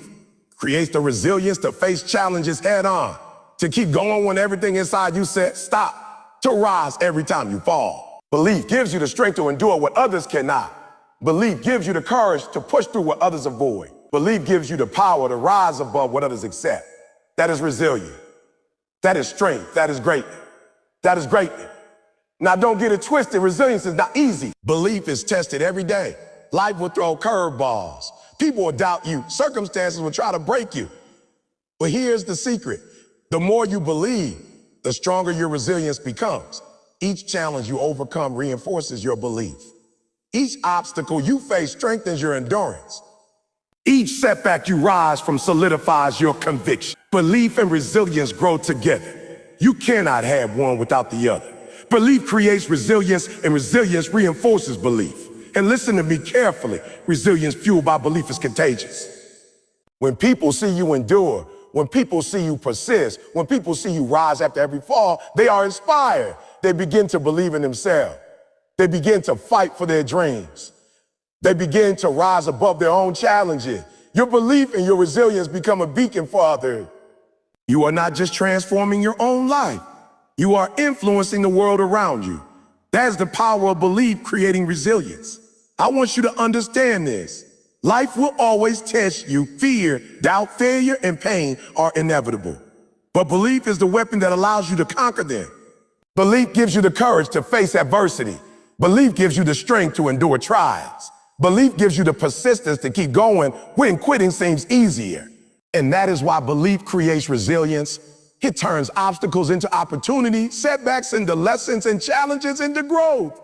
Creates the resilience to face challenges head on, to keep going when everything inside you said stop, to rise every time you fall. Belief gives you the strength to endure what others cannot. Belief gives you the courage to push through what others avoid. Belief gives you the power to rise above what others accept. That is resilience. That is strength. That is greatness. That is greatness. Now, don't get it twisted. Resilience is not easy. Belief is tested every day. Life will throw curveballs. People will doubt you. Circumstances will try to break you. But here's the secret. The more you believe, the stronger your resilience becomes. Each challenge you overcome reinforces your belief. Each obstacle you face strengthens your endurance. Each setback you rise from solidifies your conviction. Belief and resilience grow together. You cannot have one without the other. Belief creates resilience, and resilience reinforces belief. And listen to me carefully. Resilience fueled by belief is contagious. When people see you endure, when people see you persist, when people see you rise after every fall, they are inspired. They begin to believe in themselves. They begin to fight for their dreams. They begin to rise above their own challenges. Your belief and your resilience become a beacon for others. You are not just transforming your own life. You are influencing the world around you. That's the power of belief creating resilience. I want you to understand this. Life will always test you. Fear, doubt, failure, and pain are inevitable. But belief is the weapon that allows you to conquer them. Belief gives you the courage to face adversity. Belief gives you the strength to endure trials. Belief gives you the persistence to keep going when quitting seems easier. And that is why belief creates resilience. It turns obstacles into opportunity, setbacks into lessons, and challenges into growth.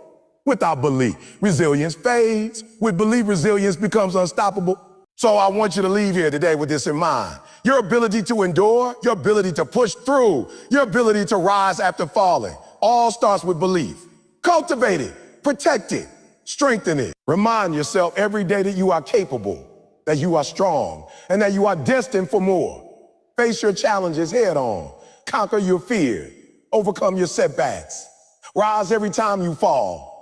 Without belief, resilience fades. With belief, resilience becomes unstoppable. So I want you to leave here today with this in mind. Your ability to endure, your ability to push through, your ability to rise after falling, all starts with belief. Cultivate it, protect it, strengthen it. Remind yourself every day that you are capable, that you are strong, and that you are destined for more. Face your challenges head on. Conquer your fear. Overcome your setbacks. Rise every time you fall.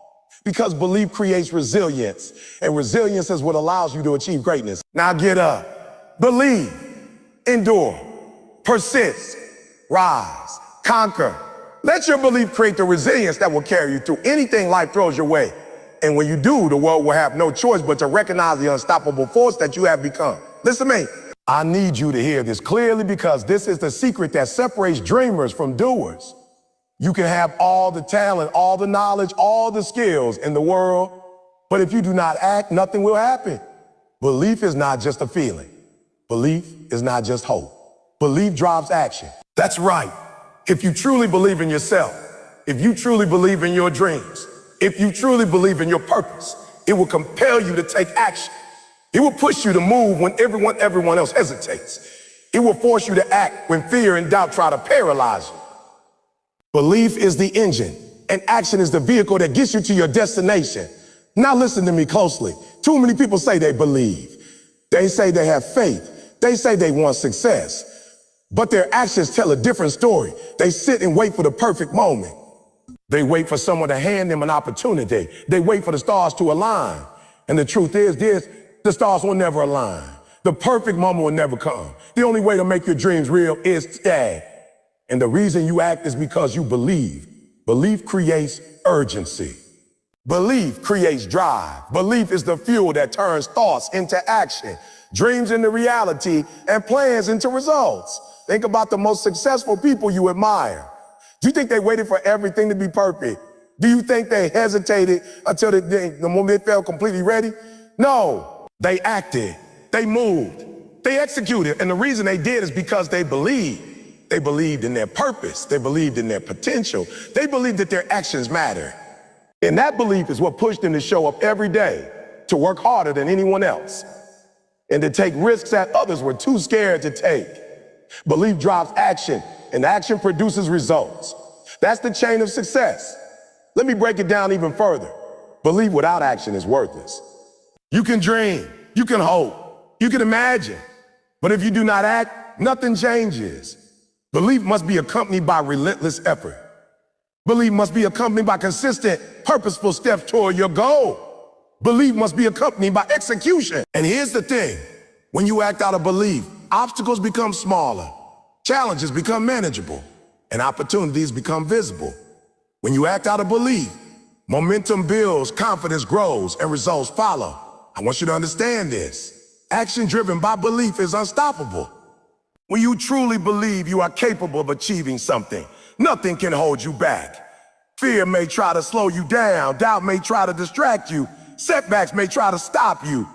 Because belief creates resilience, and resilience is what allows you to achieve greatness. Now get up. Believe. Endure. Persist. Rise. Conquer. Let your belief create the resilience that will carry you through anything life throws your way. And when you do, the world will have no choice but to recognize the unstoppable force that you have become. Listen to me. I need you to hear this clearly because this is the secret that separates dreamers from doers. You can have all the talent, all the knowledge, all the skills in the world, but if you do not act, nothing will happen. Belief is not just a feeling. Belief is not just hope. Belief drives action. That's right. If you truly believe in yourself, If you truly believe in your dreams, if you truly believe in your purpose, it will compel you to take action. It will push you to move when everyone else hesitates. It will force you to act when fear and doubt try to paralyze you. Belief is the engine, and action is the vehicle that gets you to your destination. Now listen to me closely. Too many people say they believe. They say they have faith. They say they want success. But their actions tell a different story. They sit and wait for the perfect moment. They wait for someone to hand them an opportunity. They wait for the stars to align. And the truth is this, the stars will never align. The perfect moment will never come. The only way to make your dreams real is today. And the reason you act is because you believe. Belief creates urgency. Belief creates drive. Belief is the fuel that turns thoughts into action, dreams into reality, and plans into results. Think about the most successful people you admire. Do you think they waited for everything to be perfect? Do you think they hesitated until the moment they felt completely ready? No, they acted, they moved, they executed. And the reason they did is because they believed. They believed in their purpose. They believed in their potential. They believed that their actions matter. And that belief is what pushed them to show up every day, to work harder than anyone else, and to take risks that others were too scared to take. Belief drives action, and action produces results. That's the chain of success. Let me break it down even further. Belief without action is worthless. You can dream, you can hope, you can imagine, but if you do not act, nothing changes. Belief must be accompanied by relentless effort. Belief must be accompanied by consistent, purposeful steps toward your goal. Belief must be accompanied by execution. And here's the thing, when you act out of belief, obstacles become smaller, challenges become manageable, and opportunities become visible. When you act out of belief, momentum builds, confidence grows, and results follow. I want you to understand this. Action driven by belief is unstoppable. When you truly believe you are capable of achieving something, nothing can hold you back. Fear may try to slow you down, doubt may try to distract you, setbacks may try to stop you.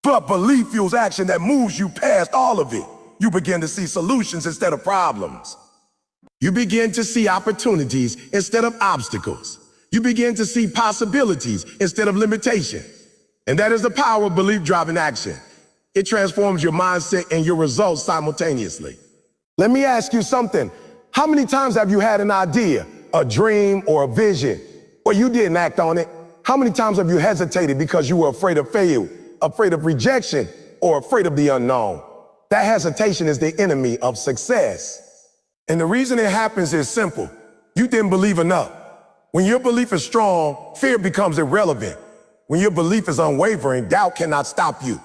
But belief fuels action that moves you past all of it. You begin to see solutions instead of problems. You begin to see opportunities instead of obstacles. You begin to see possibilities instead of limitations. And that is the power of belief driving action. It transforms your mindset and your results simultaneously. Let me ask you something. How many times have you had an idea, a dream, or a vision, where you didn't act on it? How many times have you hesitated because you were afraid of failure, afraid of rejection, or afraid of the unknown? That hesitation is the enemy of success. And the reason it happens is simple. You didn't believe enough. When your belief is strong, fear becomes irrelevant. When your belief is unwavering, doubt cannot stop you.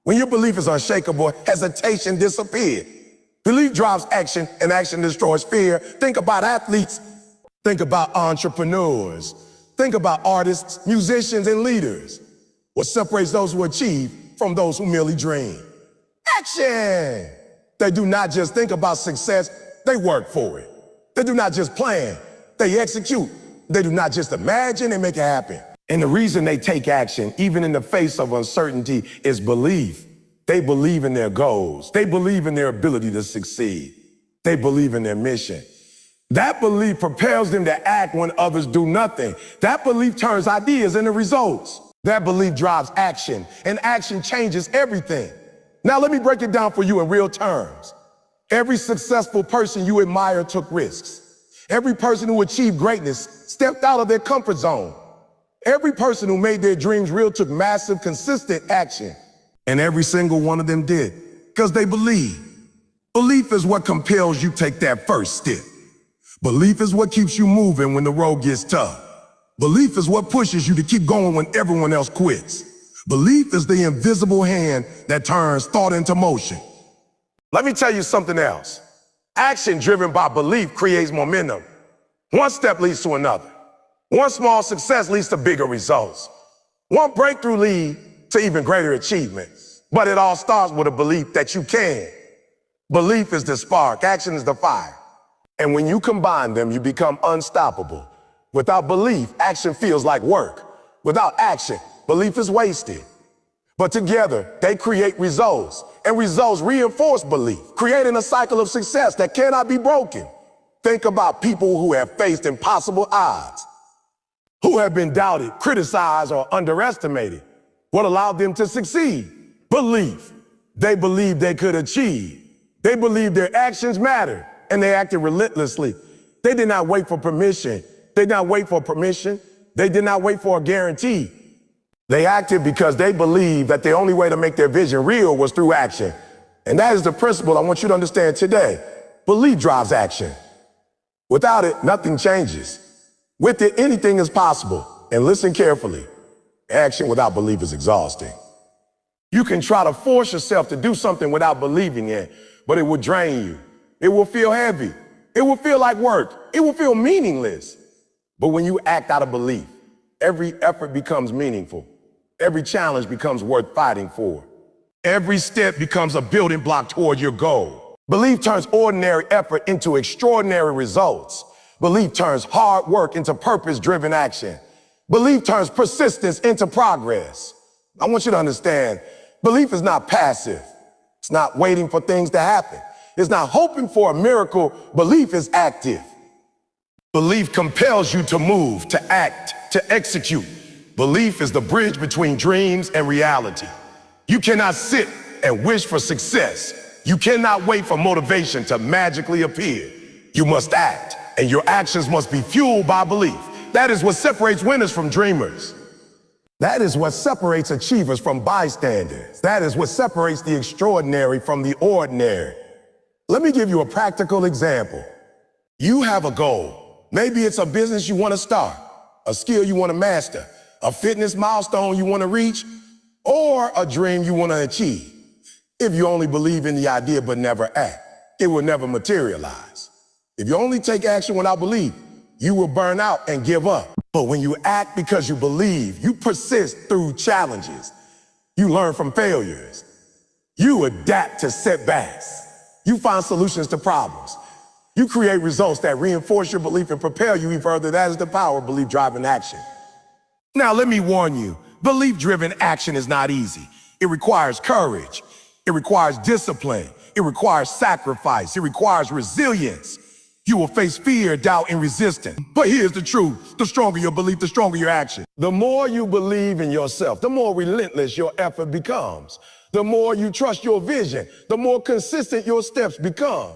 When your belief is unshakable, hesitation disappears. Belief drives action, and action destroys fear. Think about athletes. Think about entrepreneurs. Think about artists, musicians, and leaders. What separates those who achieve from those who merely dream? Action! They do not just think about success, they work for it. They do not just plan, they execute. They do not just imagine, they make it happen. And the reason they take action, even in the face of uncertainty, is belief. They believe in their goals. They believe in their ability to succeed. They believe in their mission. That belief propels them to act when others do nothing. That belief turns ideas into results. That belief drives action, and action changes everything. Now let me break it down for you in real terms. Every successful person you admire took risks. Every person who achieved greatness stepped out of their comfort zone. Every person who made their dreams real took massive, consistent action. And every single one of them did, because they believe. Belief is what compels you to take that first step. Belief is what keeps you moving when the road gets tough. Belief is what pushes you to keep going when everyone else quits. Belief is the invisible hand that turns thought into motion. Let me tell you something else. Action driven by belief creates momentum. One step leads to another. One small success leads to bigger results. One breakthrough leads to even greater achievements. But it all starts with a belief that you can. Belief is the spark, action is the fire. And when you combine them, you become unstoppable. Without belief, action feels like work. Without action, belief is wasted. But together, they create results, and results reinforce belief, creating a cycle of success that cannot be broken. Think about people who have faced impossible odds, who have been doubted, criticized, or underestimated. What allowed them to succeed? Belief. They believed they could achieve. They believed their actions mattered, and they acted relentlessly. They did not wait for permission. They did not wait for permission. They did not wait for a guarantee. They acted because they believed that the only way to make their vision real was through action. And that is the principle I want you to understand today. Belief drives action. Without it, nothing changes. With it, anything is possible. And listen carefully. Action without belief is exhausting. You can try to force yourself to do something without believing in it, but it will drain you. It will feel heavy. It will feel like work. It will feel meaningless. But when you act out of belief, every effort becomes meaningful. Every challenge becomes worth fighting for. Every step becomes a building block toward your goal. Belief turns ordinary effort into extraordinary results. Belief turns hard work into purpose-driven action. Belief turns persistence into progress. I want you to understand, belief is not passive. It's not waiting for things to happen. It's not hoping for a miracle. Belief is active. Belief compels you to move, to act, to execute. Belief is the bridge between dreams and reality. You cannot sit and wish for success. You cannot wait for motivation to magically appear. You must act, and your actions must be fueled by belief. That is what separates winners from dreamers. That is what separates achievers from bystanders. That is what separates the extraordinary from the ordinary. Let me give you a practical example. You have a goal. Maybe it's a business you want to start, a skill you want to master, a fitness milestone you want to reach, or a dream you want to achieve. If you only believe in the idea but never act, it will never materialize. If you only take action without belief, you will burn out and give up. But when you act because you believe, you persist through challenges. You learn from failures. You adapt to setbacks. You find solutions to problems. You create results that reinforce your belief and propel you even further. That is the power of belief-driven action. Now, let me warn you, belief-driven action is not easy. It requires courage. It requires discipline. It requires sacrifice. It requires resilience. You will face fear, doubt, and resistance. But here's the truth. The stronger your belief, the stronger your action. The more you believe in yourself, the more relentless your effort becomes. The more you trust your vision, the more consistent your steps become.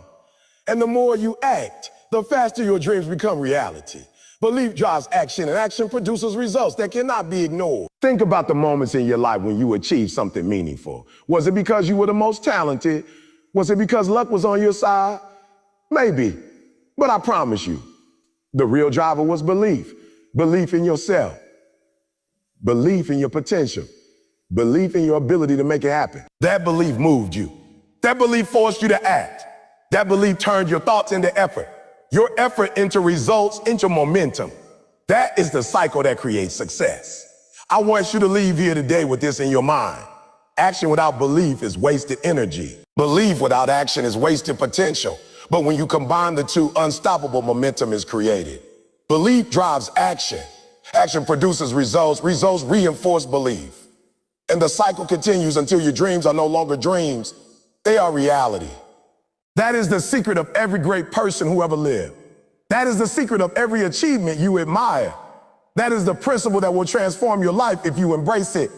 And the more you act, the faster your dreams become reality. Belief drives action, and action produces results that cannot be ignored. Think about the moments in your life when you achieved something meaningful. Was it because you were the most talented? Was it because luck was on your side? Maybe. But I promise you, the real driver was belief. Belief in yourself. Belief in your potential. Belief in your ability to make it happen. That belief moved you. That belief forced you to act. That belief turned your thoughts into effort. Your effort into results, into momentum. That is the cycle that creates success. I want you to leave here today with this in your mind. Action without belief is wasted energy. Belief without action is wasted potential. But when you combine the two, unstoppable momentum is created. Belief drives action. Action produces results. Results reinforce belief. And the cycle continues until your dreams are no longer dreams. They are reality. That is the secret of every great person who ever lived. That is the secret of every achievement you admire. That is the principle that will transform your life if you embrace it.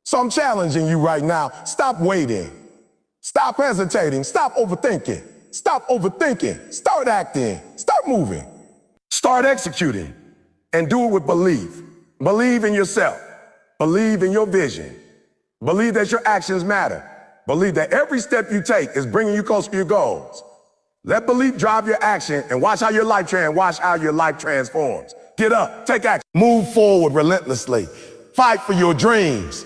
So I'm challenging you right now. Stop waiting. Stop hesitating. Stop overthinking. Stop overthinking. Start acting. Start moving. Start executing. And do it with belief. Believe in yourself. Believe in your vision. Believe that your actions matter. Believe that every step you take is bringing you closer to your goals. Let belief drive your action and watch how your life transforms. Get up, take action, move forward relentlessly. Fight for your dreams.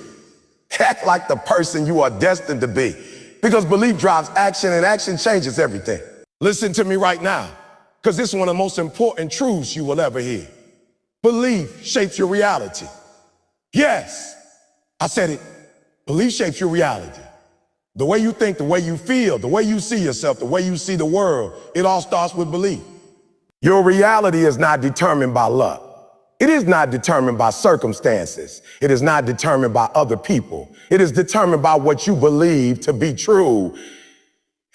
Act like the person you are destined to be. Because belief drives action, and action changes everything. Listen to me right now, because this is one of the most important truths you will ever hear. Belief shapes your reality. Yes, I said it. Belief shapes your reality. The way you think, the way you feel, the way you see yourself, the way you see the world, it all starts with belief. Your reality is not determined by luck. It is not determined by circumstances. It is not determined by other people. It is determined by what you believe to be true.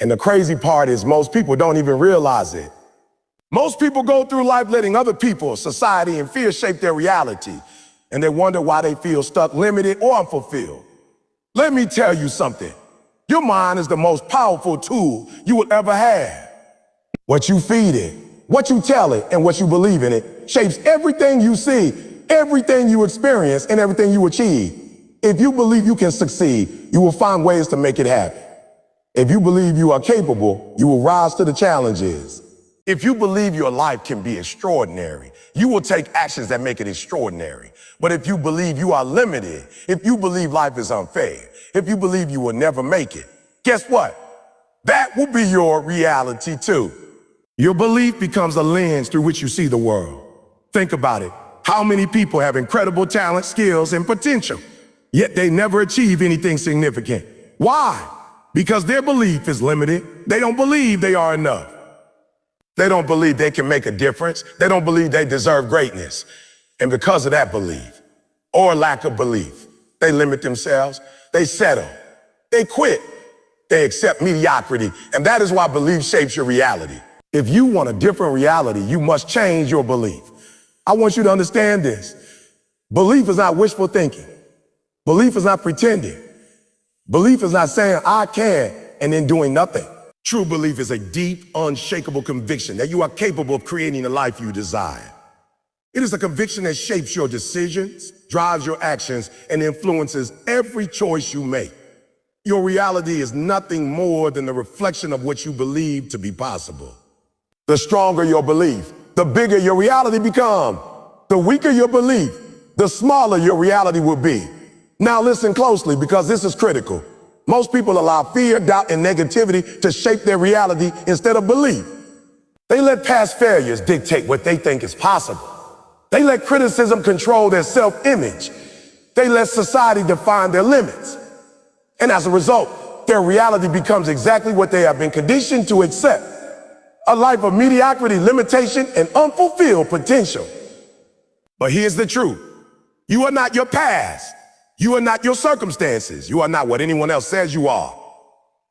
And the crazy part is most people don't even realize it. Most people go through life letting other people, society, and fear shape their reality, and they wonder why they feel stuck, limited, or unfulfilled. Let me tell you something. Your mind is the most powerful tool you will ever have. What you feed it, what you tell it, and what you believe in it shapes everything you see, everything you experience, and everything you achieve. If you believe you can succeed, you will find ways to make it happen. If you believe you are capable, you will rise to the challenges. If you believe your life can be extraordinary, you will take actions that make it extraordinary. But if you believe you are limited, if you believe life is unfair, if you believe you will never make it, guess what? That will be your reality too. Your belief becomes a lens through which you see the world. Think about it. How many people have incredible talent, skills, and potential, yet they never achieve anything significant? Why? Because their belief is limited. They don't believe they are enough. They don't believe they can make a difference. They don't believe they deserve greatness. And because of that belief, or lack of belief, they limit themselves, they settle, they quit, they accept mediocrity. And that is why belief shapes your reality. If you want a different reality, you must change your belief. I want you to understand this. Belief is not wishful thinking. Belief is not pretending. Belief is not saying, I can, and then doing nothing. True belief is a deep, unshakable conviction that you are capable of creating the life you desire. It is a conviction that shapes your decisions, drives your actions, and influences every choice you make. Your reality is nothing more than the reflection of what you believe to be possible. The stronger your belief, the bigger your reality becomes. The weaker your belief, the smaller your reality will be. Now listen closely, because this is critical. Most people allow fear, doubt, and negativity to shape their reality instead of belief. They let past failures dictate what they think is possible. They let criticism control their self-image. They let society define their limits. And as a result, their reality becomes exactly what they have been conditioned to accept: a life of mediocrity, limitation, and unfulfilled potential. But here's the truth. You are not your past. You are not your circumstances. You are not what anyone else says you are.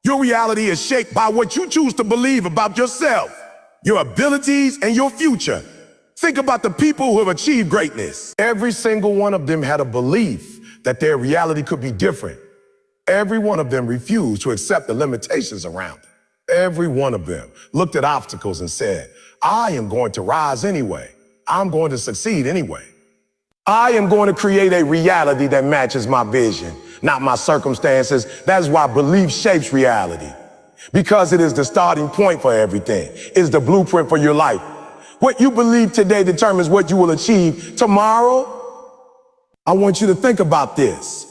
Your reality is shaped by what you choose to believe about yourself, your abilities, and your future. Think about the people who have achieved greatness. Every single one of them had a belief that their reality could be different. Every one of them refused to accept the limitations around them. Every one of them looked at obstacles and said, I am going to rise anyway. I'm going to succeed anyway. I am going to create a reality that matches my vision, not my circumstances. That's why belief shapes reality, because it is the starting point for everything. It's the blueprint for your life. What you believe today determines what you will achieve tomorrow. I want you to think about this.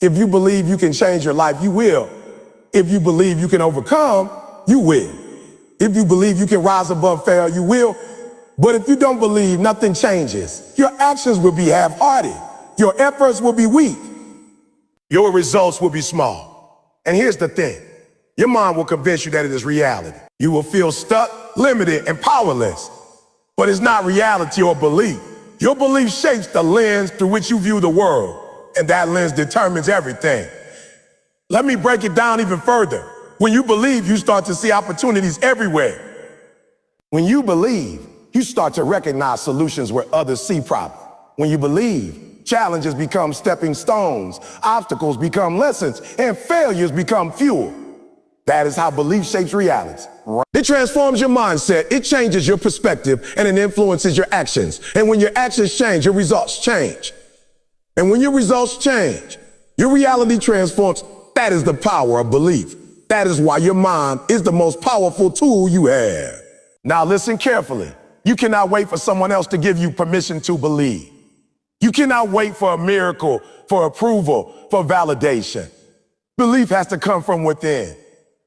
If you believe you can change your life, you will. If you believe you can overcome, you will. If you believe you can rise above failure, you will. But if you don't believe, nothing changes. Your actions will be half-hearted. Your efforts will be weak. Your results will be small. And here's the thing. Your mind will convince you that it is reality. You will feel stuck, limited, and powerless. But it's not reality or belief. Your belief shapes the lens through which you view the world, and that lens determines everything. Let me break it down even further. When you believe, you start to see opportunities everywhere. When you believe, you start to recognize solutions where others see problems. When you believe, challenges become stepping stones, obstacles become lessons, and failures become fuel. That is how belief shapes reality. It transforms your mindset, it changes your perspective, and it influences your actions. And when your actions change, your results change. And when your results change, your reality transforms. That is the power of belief. That is why your mind is the most powerful tool you have. Now listen carefully. You cannot wait for someone else to give you permission to believe. You cannot wait for a miracle, for approval, for validation. Belief has to come from within.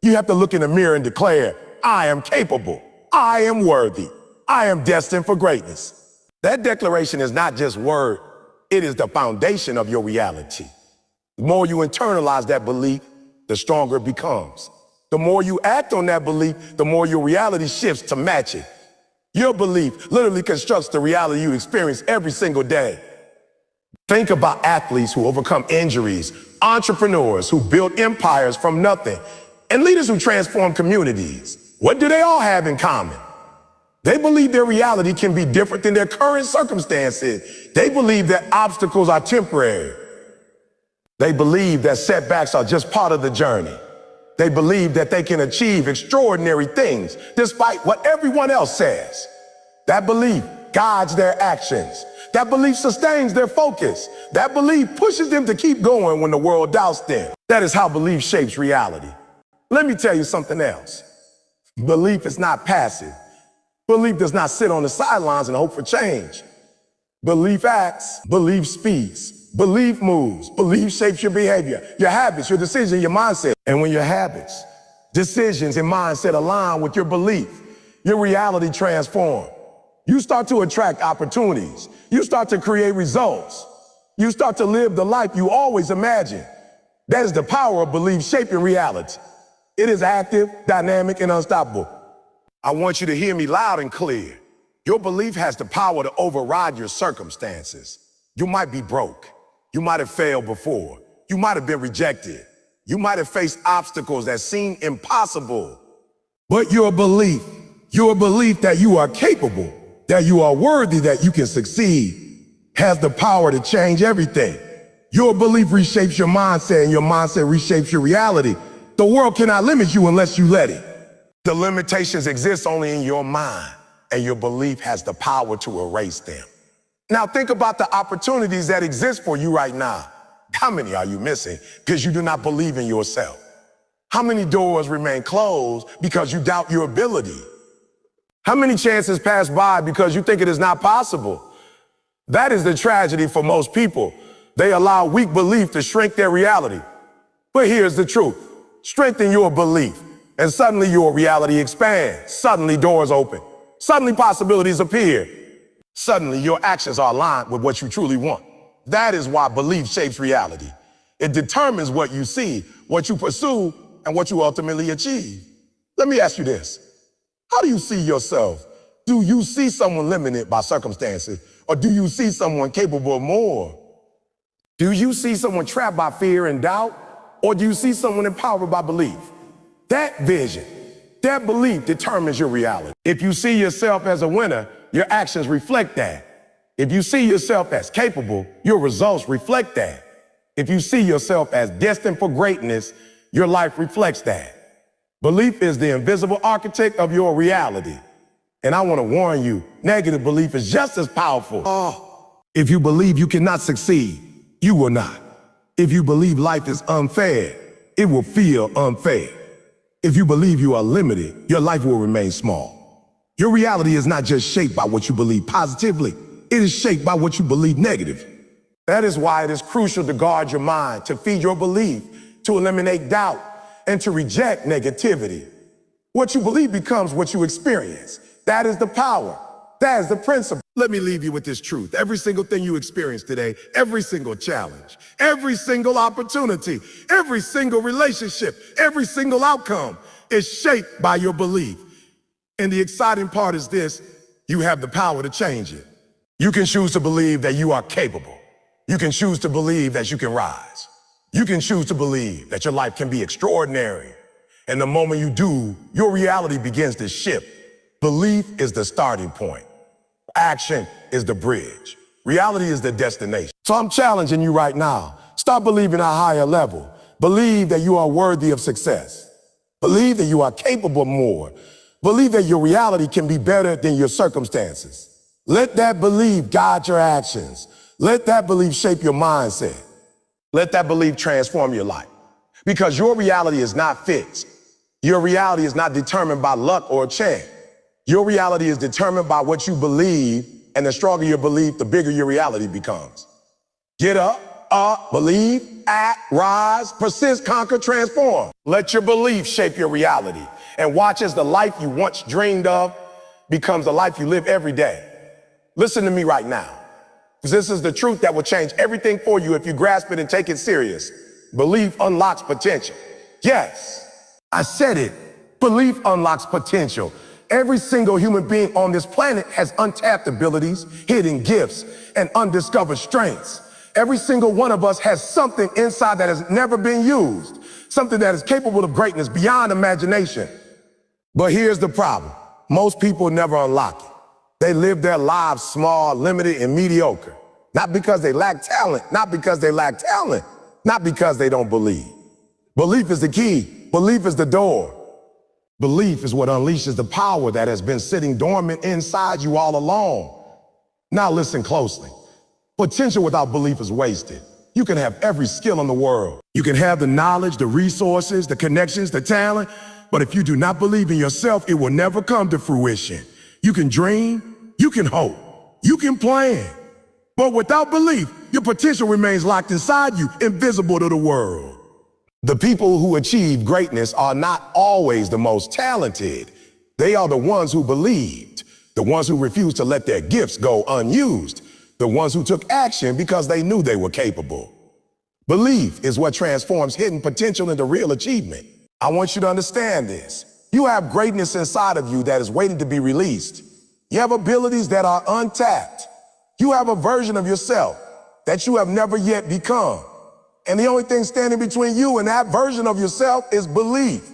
You have to look in the mirror and declare, I am capable, I am worthy, I am destined for greatness. That declaration is not just word, it is the foundation of your reality. The more you internalize that belief, the stronger it becomes. The more you act on that belief, the more your reality shifts to match it. Your belief literally constructs the reality you experience every single day. Think about athletes who overcome injuries, entrepreneurs who build empires from nothing, and leaders who transform communities. What do they all have in common? They believe their reality can be different than their current circumstances. They believe that obstacles are temporary. They believe that setbacks are just part of the journey. They believe that they can achieve extraordinary things despite what everyone else says. That belief guides their actions. That belief sustains their focus. That belief pushes them to keep going when the world doubts them. That is how belief shapes reality. Let me tell you something else. Belief is not passive. Belief does not sit on the sidelines and hope for change. Belief acts, belief speaks, belief moves, belief shapes your behavior, your habits, your decisions, your mindset. And when your habits, decisions, and mindset align with your belief, your reality transforms. You start to attract opportunities. You start to create results. You start to live the life you always imagined. That is the power of belief shaping reality. It is active, dynamic, and unstoppable. I want you to hear me loud and clear. Your belief has the power to override your circumstances. You might be broke. You might have failed before. You might have been rejected. You might have faced obstacles that seem impossible. But your belief that you are capable, that you are worthy, that you can succeed, has the power to change everything. Your belief reshapes your mindset, and your mindset reshapes your reality. The world cannot limit you unless you let it. The limitations exist only in your mind, and your belief has the power to erase them. Now think about the opportunities that exist for you right now. How many are you missing because you do not believe in yourself? How many doors remain closed because you doubt your ability? How many chances pass by because you think it is not possible? That is the tragedy for most people. They allow weak belief to shrink their reality. But here's the truth. Strengthen your belief, and suddenly your reality expands. Suddenly doors open. Suddenly possibilities appear. Suddenly your actions are aligned with what you truly want. That is why belief shapes reality. It determines what you see, what you pursue, and what you ultimately achieve. Let me ask you this. How do you see yourself? Do you see someone limited by circumstances, or do you see someone capable of more? Do you see someone trapped by fear and doubt, or do you see someone empowered by belief? That vision, that belief determines your reality. If you see yourself as a winner, your actions reflect that. If you see yourself as capable, your results reflect that. If you see yourself as destined for greatness, your life reflects that. Belief is the invisible architect of your reality. And I want to warn you, negative belief is just as powerful. If you believe you cannot succeed, you will not. If you believe life is unfair, it will feel unfair. If you believe you are limited, your life will remain small. Your reality is not just shaped by what you believe positively, it is shaped by what you believe negatively. That is why it is crucial to guard your mind, to feed your belief, to eliminate doubt, and to reject negativity. What you believe becomes what you experience. That is the power. That is the principle. Let me leave you with this truth. Every single thing you experience today, every single challenge, every single opportunity, every single relationship, every single outcome is shaped by your belief. And the exciting part is this: you have the power to change it. You can choose to believe that you are capable. You can choose to believe that you can rise. You can choose to believe that your life can be extraordinary. And the moment you do, your reality begins to shift. Belief is the starting point. Action is the bridge. Reality is the destination. So I'm challenging you right now. Start believing at a higher level. Believe that you are worthy of success. Believe that you are capable of more. Believe that your reality can be better than your circumstances. Let that belief guide your actions. Let that belief shape your mindset. Let that belief transform your life. Because your reality is not fixed. Your reality is not determined by luck or chance. Your reality is determined by what you believe, and the stronger your belief, the bigger your reality becomes. Get up, believe, act, rise, persist, conquer, transform. Let your belief shape your reality, and watch as the life you once dreamed of becomes the life you live every day. Listen to me right now, because this is the truth that will change everything for you if you grasp it and take it serious. Belief unlocks potential. Yes, I said it. Belief unlocks potential. Every single human being on this planet has untapped abilities, hidden gifts, and undiscovered strengths. Every single one of us has something inside that has never been used, something that is capable of greatness beyond imagination. But here's the problem. Most people never unlock it. They live their lives small, limited, and mediocre. Not because they lack talent, not because they lack talent, not because they don't believe. Belief is the key. Belief is the door. Belief is what unleashes the power that has been sitting dormant inside you all along. Now listen closely. Potential without belief is wasted. You can have every skill in the world. You can have the knowledge, the resources, the connections, the talent, but if you do not believe in yourself, it will never come to fruition. You can dream, you can hope, you can plan, but without belief, your potential remains locked inside you, invisible to the world. The people who achieve greatness are not always the most talented. They are the ones who believed, the ones who refused to let their gifts go unused, the ones who took action because they knew they were capable. Belief is what transforms hidden potential into real achievement. I want you to understand this. You have greatness inside of you that is waiting to be released. You have abilities that are untapped. You have a version of yourself that you have never yet become. And the only thing standing between you and that version of yourself is belief.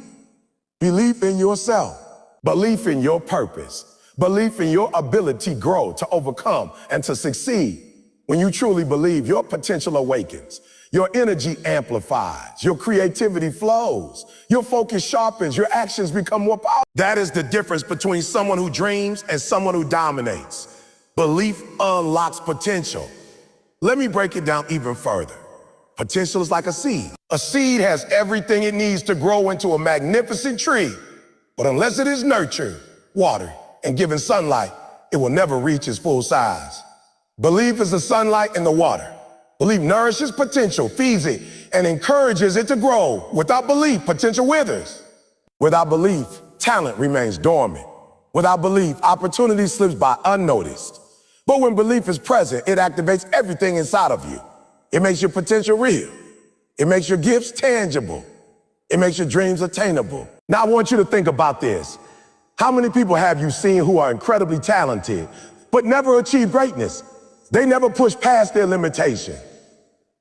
Belief in yourself. Belief in your purpose. Belief in your ability to grow, to overcome, and to succeed. When you truly believe, your potential awakens. Your energy amplifies. Your creativity flows. Your focus sharpens. Your actions become more powerful. That is the difference between someone who dreams and someone who dominates. Belief unlocks potential. Let me break it down even further. Potential is like a seed. A seed has everything it needs to grow into a magnificent tree. But unless it is nurtured, watered, and given sunlight, it will never reach its full size. Belief is the sunlight and the water. Belief nourishes potential, feeds it, and encourages it to grow. Without belief, potential withers. Without belief, talent remains dormant. Without belief, opportunity slips by unnoticed. But when belief is present, it activates everything inside of you. It makes your potential real. It makes your gifts tangible. It makes your dreams attainable. Now I want you to think about this. How many people have you seen who are incredibly talented, but never achieve greatness? They never push past their limitation.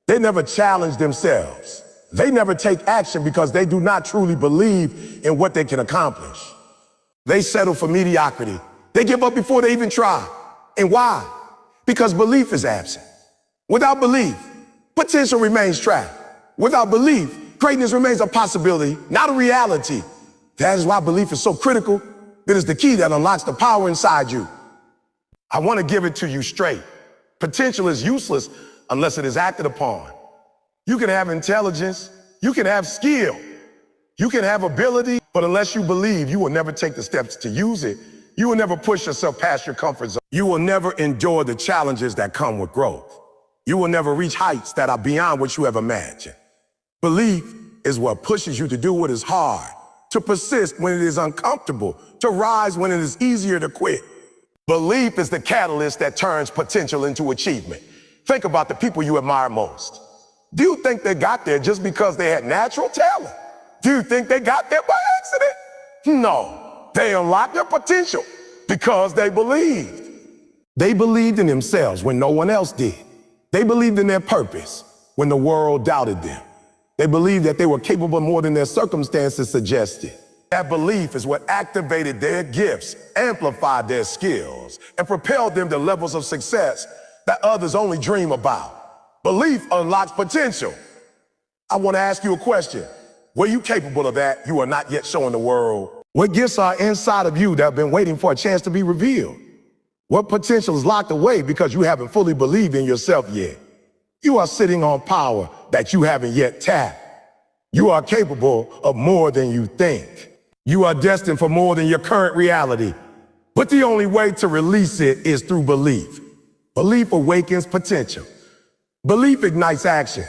They never challenge themselves. They never take action because they do not truly believe in what they can accomplish. They settle for mediocrity. They give up before they even try. And why? Because belief is absent. Without belief, potential remains trapped. Without belief, greatness remains a possibility, not a reality. That is why belief is so critical. It is the key that unlocks the power inside you. I want to give it to you straight. Potential is useless unless it is acted upon. You can have intelligence, you can have skill, you can have ability, but unless you believe, you will never take the steps to use it. You will never push yourself past your comfort zone. You will never endure the challenges that come with growth. You will never reach heights that are beyond what you have imagined. Belief is what pushes you to do what is hard, to persist when it is uncomfortable, to rise when it is easier to quit. Belief is the catalyst that turns potential into achievement. Think about the people you admire most. Do you think they got there just because they had natural talent? Do you think they got there by accident? No, they unlocked their potential because they believed. They believed in themselves when no one else did. They believed in their purpose when the world doubted them. They believed that they were capable more than their circumstances suggested. That belief is what activated their gifts, amplified their skills, and propelled them to levels of success that others only dream about. Belief unlocks potential. I want to ask you a question. Were you capable of that you are not yet showing the world? What gifts are inside of you that have been waiting for a chance to be revealed? What potential is locked away because you haven't fully believed in yourself yet? You are sitting on power that you haven't yet tapped. You are capable of more than you think. You are destined for more than your current reality. But the only way to release it is through belief. Belief awakens potential. Belief ignites action.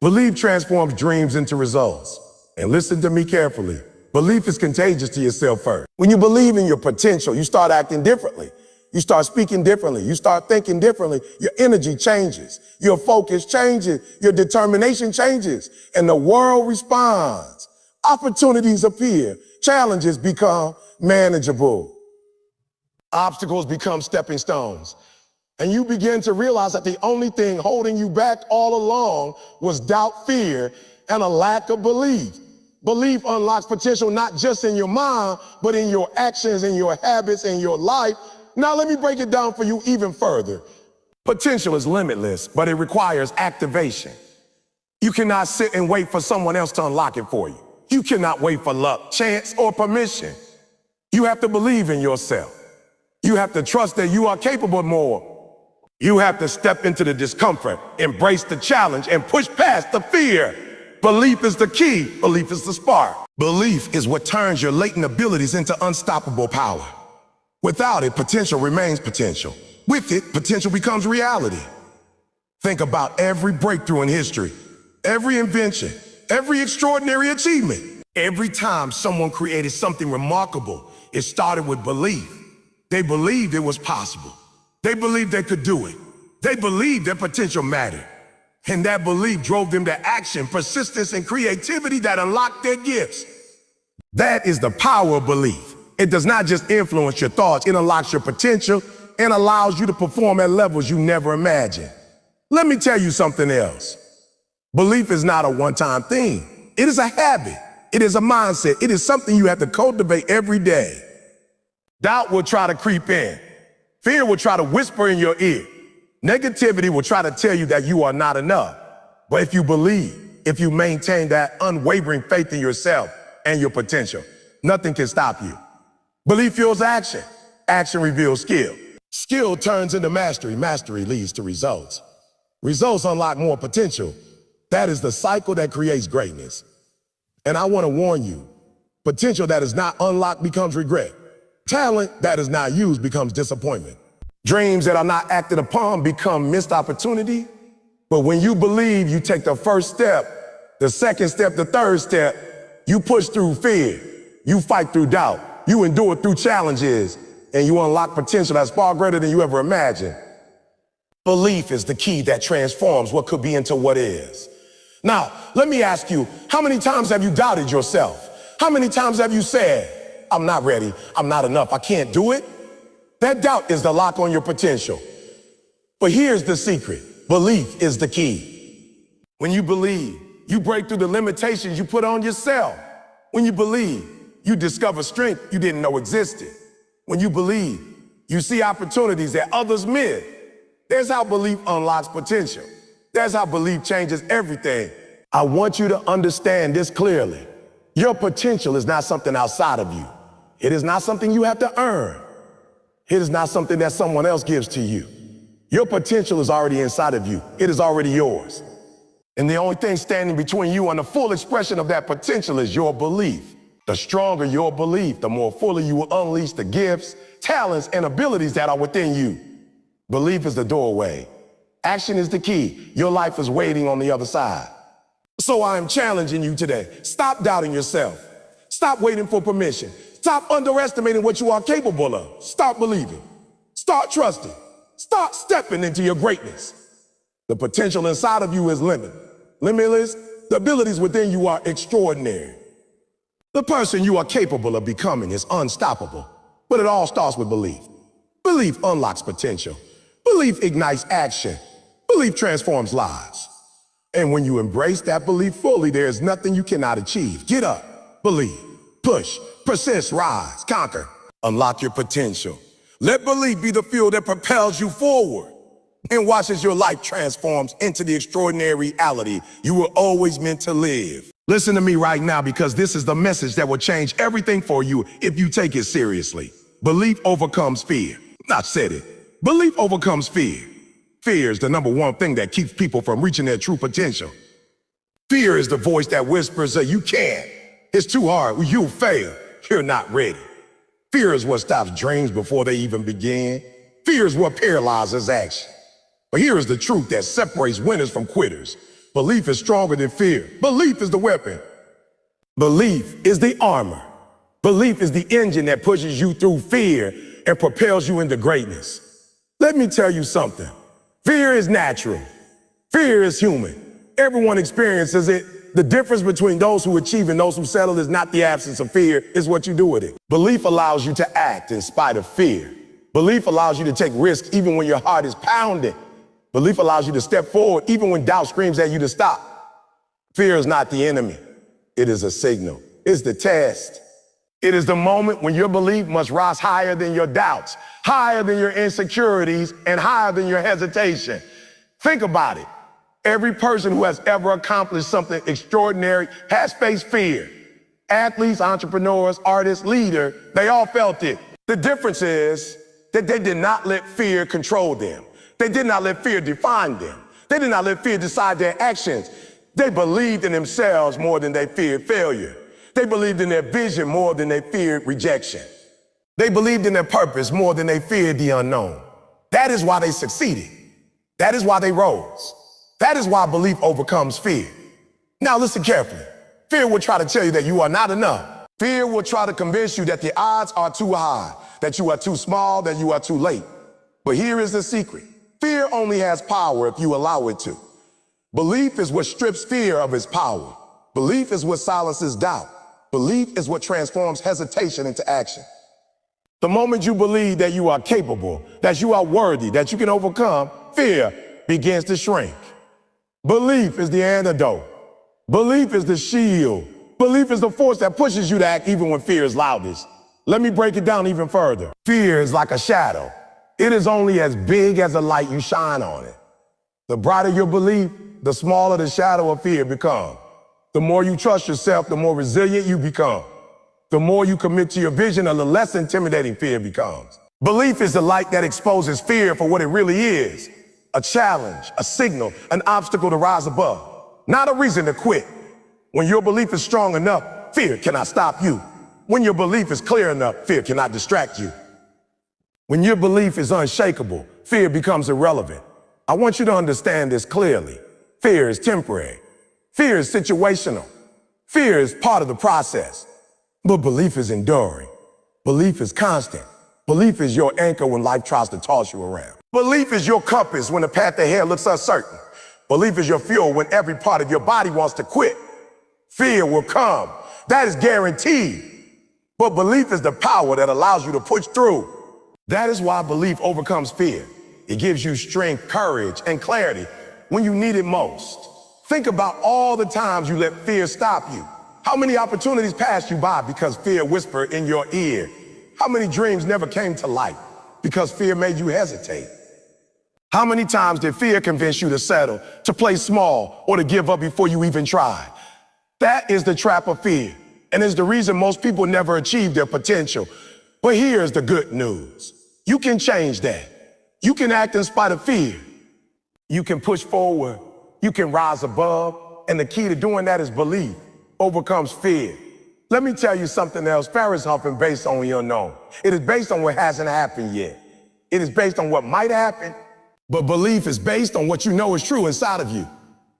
Belief transforms dreams into results. And listen to me carefully. Belief is contagious to yourself first. When you believe in your potential, you start acting differently. You start speaking differently. You start thinking differently. Your energy changes. Your focus changes. Your determination changes. And the world responds. Opportunities appear. Challenges become manageable. Obstacles become stepping stones. And you begin to realize that the only thing holding you back all along was doubt, fear, and a lack of belief. Belief unlocks potential not just in your mind, but in your actions, in your habits, in your life. Now let me break it down for you even further. Potential is limitless, but it requires activation. You cannot sit and wait for someone else to unlock it for you. You cannot wait for luck, chance, or permission. You have to believe in yourself. You have to trust that you are capable of more. You have to step into the discomfort, embrace the challenge, and push past the fear. Belief is the key. Belief is the spark. Belief is what turns your latent abilities into unstoppable power. Without it, potential remains potential. With it, potential becomes reality. Think about every breakthrough in history, every invention, every extraordinary achievement. Every time someone created something remarkable, it started with belief. They believed it was possible. They believed they could do it. They believed their potential mattered. And that belief drove them to action, persistence, and creativity that unlocked their gifts. That is the power of belief. It does not just influence your thoughts, it unlocks your potential and allows you to perform at levels you never imagined. Let me tell you something else. Belief is not a one-time thing. It is a habit. It is a mindset. It is something you have to cultivate every day. Doubt will try to creep in. Fear will try to whisper in your ear. Negativity will try to tell you that you are not enough. But if you believe, if you maintain that unwavering faith in yourself and your potential, nothing can stop you. Belief fuels action. Action reveals skill. Skill turns into mastery. Mastery leads to results. Results unlock more potential. That is the cycle that creates greatness. And I want to warn you, potential that is not unlocked becomes regret. Talent that is not used becomes disappointment. Dreams that are not acted upon become missed opportunity. But when you believe, you take the first step, the second step, the third step, you push through fear, you fight through doubt, you endure through challenges, and you unlock potential that's far greater than you ever imagined. Belief is the key that transforms what could be into what is. Now, let me ask you, how many times have you doubted yourself? How many times have you said, I'm not ready, I'm not enough, I can't do it? That doubt is the lock on your potential. But here's the secret. Belief is the key. When you believe, you break through the limitations you put on yourself. When you believe, you discover strength you didn't know existed. When you believe, you see opportunities that others miss. There's how belief unlocks potential. That's how belief changes everything. I want you to understand this clearly. Your potential is not something outside of you. It is not something you have to earn. It is not something that someone else gives to you. Your potential is already inside of you. It is already yours. And the only thing standing between you and the full expression of that potential is your belief. The stronger your belief, the more fully you will unleash the gifts, talents, and abilities that are within you. Belief is the doorway. Action is the key. Your life is waiting on the other side. So I am challenging you today. Stop doubting yourself. Stop waiting for permission. Stop underestimating what you are capable of. Stop believing. Start trusting. Start stepping into your greatness. The potential inside of you is limitless. The abilities within you are extraordinary. The person you are capable of becoming is unstoppable. But it all starts with belief. Belief unlocks potential. Belief ignites action. Belief transforms lives. And when you embrace that belief fully, there is nothing you cannot achieve. Get up, believe, push, persist, rise, conquer. Unlock your potential. Let belief be the fuel that propels you forward. And watch as your life transforms into the extraordinary reality you were always meant to live. Listen to me right now, because this is the message that will change everything for you if you take it seriously. Belief overcomes fear. I said it. Belief overcomes fear. Fear is the number one thing that keeps people from reaching their true potential. Fear is the voice that whispers that you can't. It's too hard. You'll fail. You're not ready. Fear is what stops dreams before they even begin. Fear is what paralyzes action. But here is the truth that separates winners from quitters. Belief is stronger than fear. Belief is the weapon. Belief is the armor. Belief is the engine that pushes you through fear and propels you into greatness. Let me tell you something. Fear is natural. Fear is human. Everyone experiences it. The difference between those who achieve and those who settle is not the absence of fear, it's what you do with it. Belief allows you to act in spite of fear. Belief allows you to take risks even when your heart is pounding. Belief allows you to step forward even when doubt screams at you to stop. Fear is not the enemy. It is a signal. It's the test. It is the moment when your belief must rise higher than your doubts, higher than your insecurities, and higher than your hesitation. Think about it. Every person who has ever accomplished something extraordinary has faced fear. Athletes, entrepreneurs, artists, leaders, they all felt it. The difference is that they did not let fear control them. They did not let fear define them. They did not let fear decide their actions. They believed in themselves more than they feared failure. They believed in their vision more than they feared rejection. They believed in their purpose more than they feared the unknown. That is why they succeeded. That is why they rose. That is why belief overcomes fear. Now listen carefully. Fear will try to tell you that you are not enough. Fear will try to convince you that the odds are too high, that you are too small, that you are too late. But here is the secret. Fear only has power if you allow it to. Belief is what strips fear of its power. Belief is what silences doubt. Belief is what transforms hesitation into action. The moment you believe that you are capable, that you are worthy, that you can overcome, fear begins to shrink. Belief is the antidote. Belief is the shield. Belief is the force that pushes you to act even when fear is loudest. Let me break it down even further. Fear is like a shadow. It is only as big as the light you shine on it. The brighter your belief, the smaller the shadow of fear becomes. The more you trust yourself, the more resilient you become. The more you commit to your vision, the less intimidating fear becomes. Belief is the light that exposes fear for what it really is. A challenge, a signal, an obstacle to rise above. Not a reason to quit. When your belief is strong enough, fear cannot stop you. When your belief is clear enough, fear cannot distract you. When your belief is unshakable, fear becomes irrelevant. I want you to understand this clearly. Fear is temporary. Fear is situational. Fear is part of the process. But belief is enduring. Belief is constant. Belief is your anchor when life tries to toss you around. Belief is your compass when the path ahead looks uncertain. Belief is your fuel when every part of your body wants to quit. Fear will come. That is guaranteed. But belief is the power that allows you to push through. That is why belief overcomes fear. It gives you strength, courage, and clarity when you need it most. Think about all the times you let fear stop you. How many opportunities passed you by because fear whispered in your ear? How many dreams never came to life because fear made you hesitate? How many times did fear convince you to settle, to play small, or to give up before you even tried? That is the trap of fear, and is the reason most people never achieve their potential. But here's the good news. You can change that. You can act in spite of fear. You can push forward. You can rise above. And the key to doing that is belief. Overcomes fear. Let me tell you something else. Fear is often based on the unknown. It is based on what hasn't happened yet. It is based on what might happen. But belief is based on what you know is true inside of you.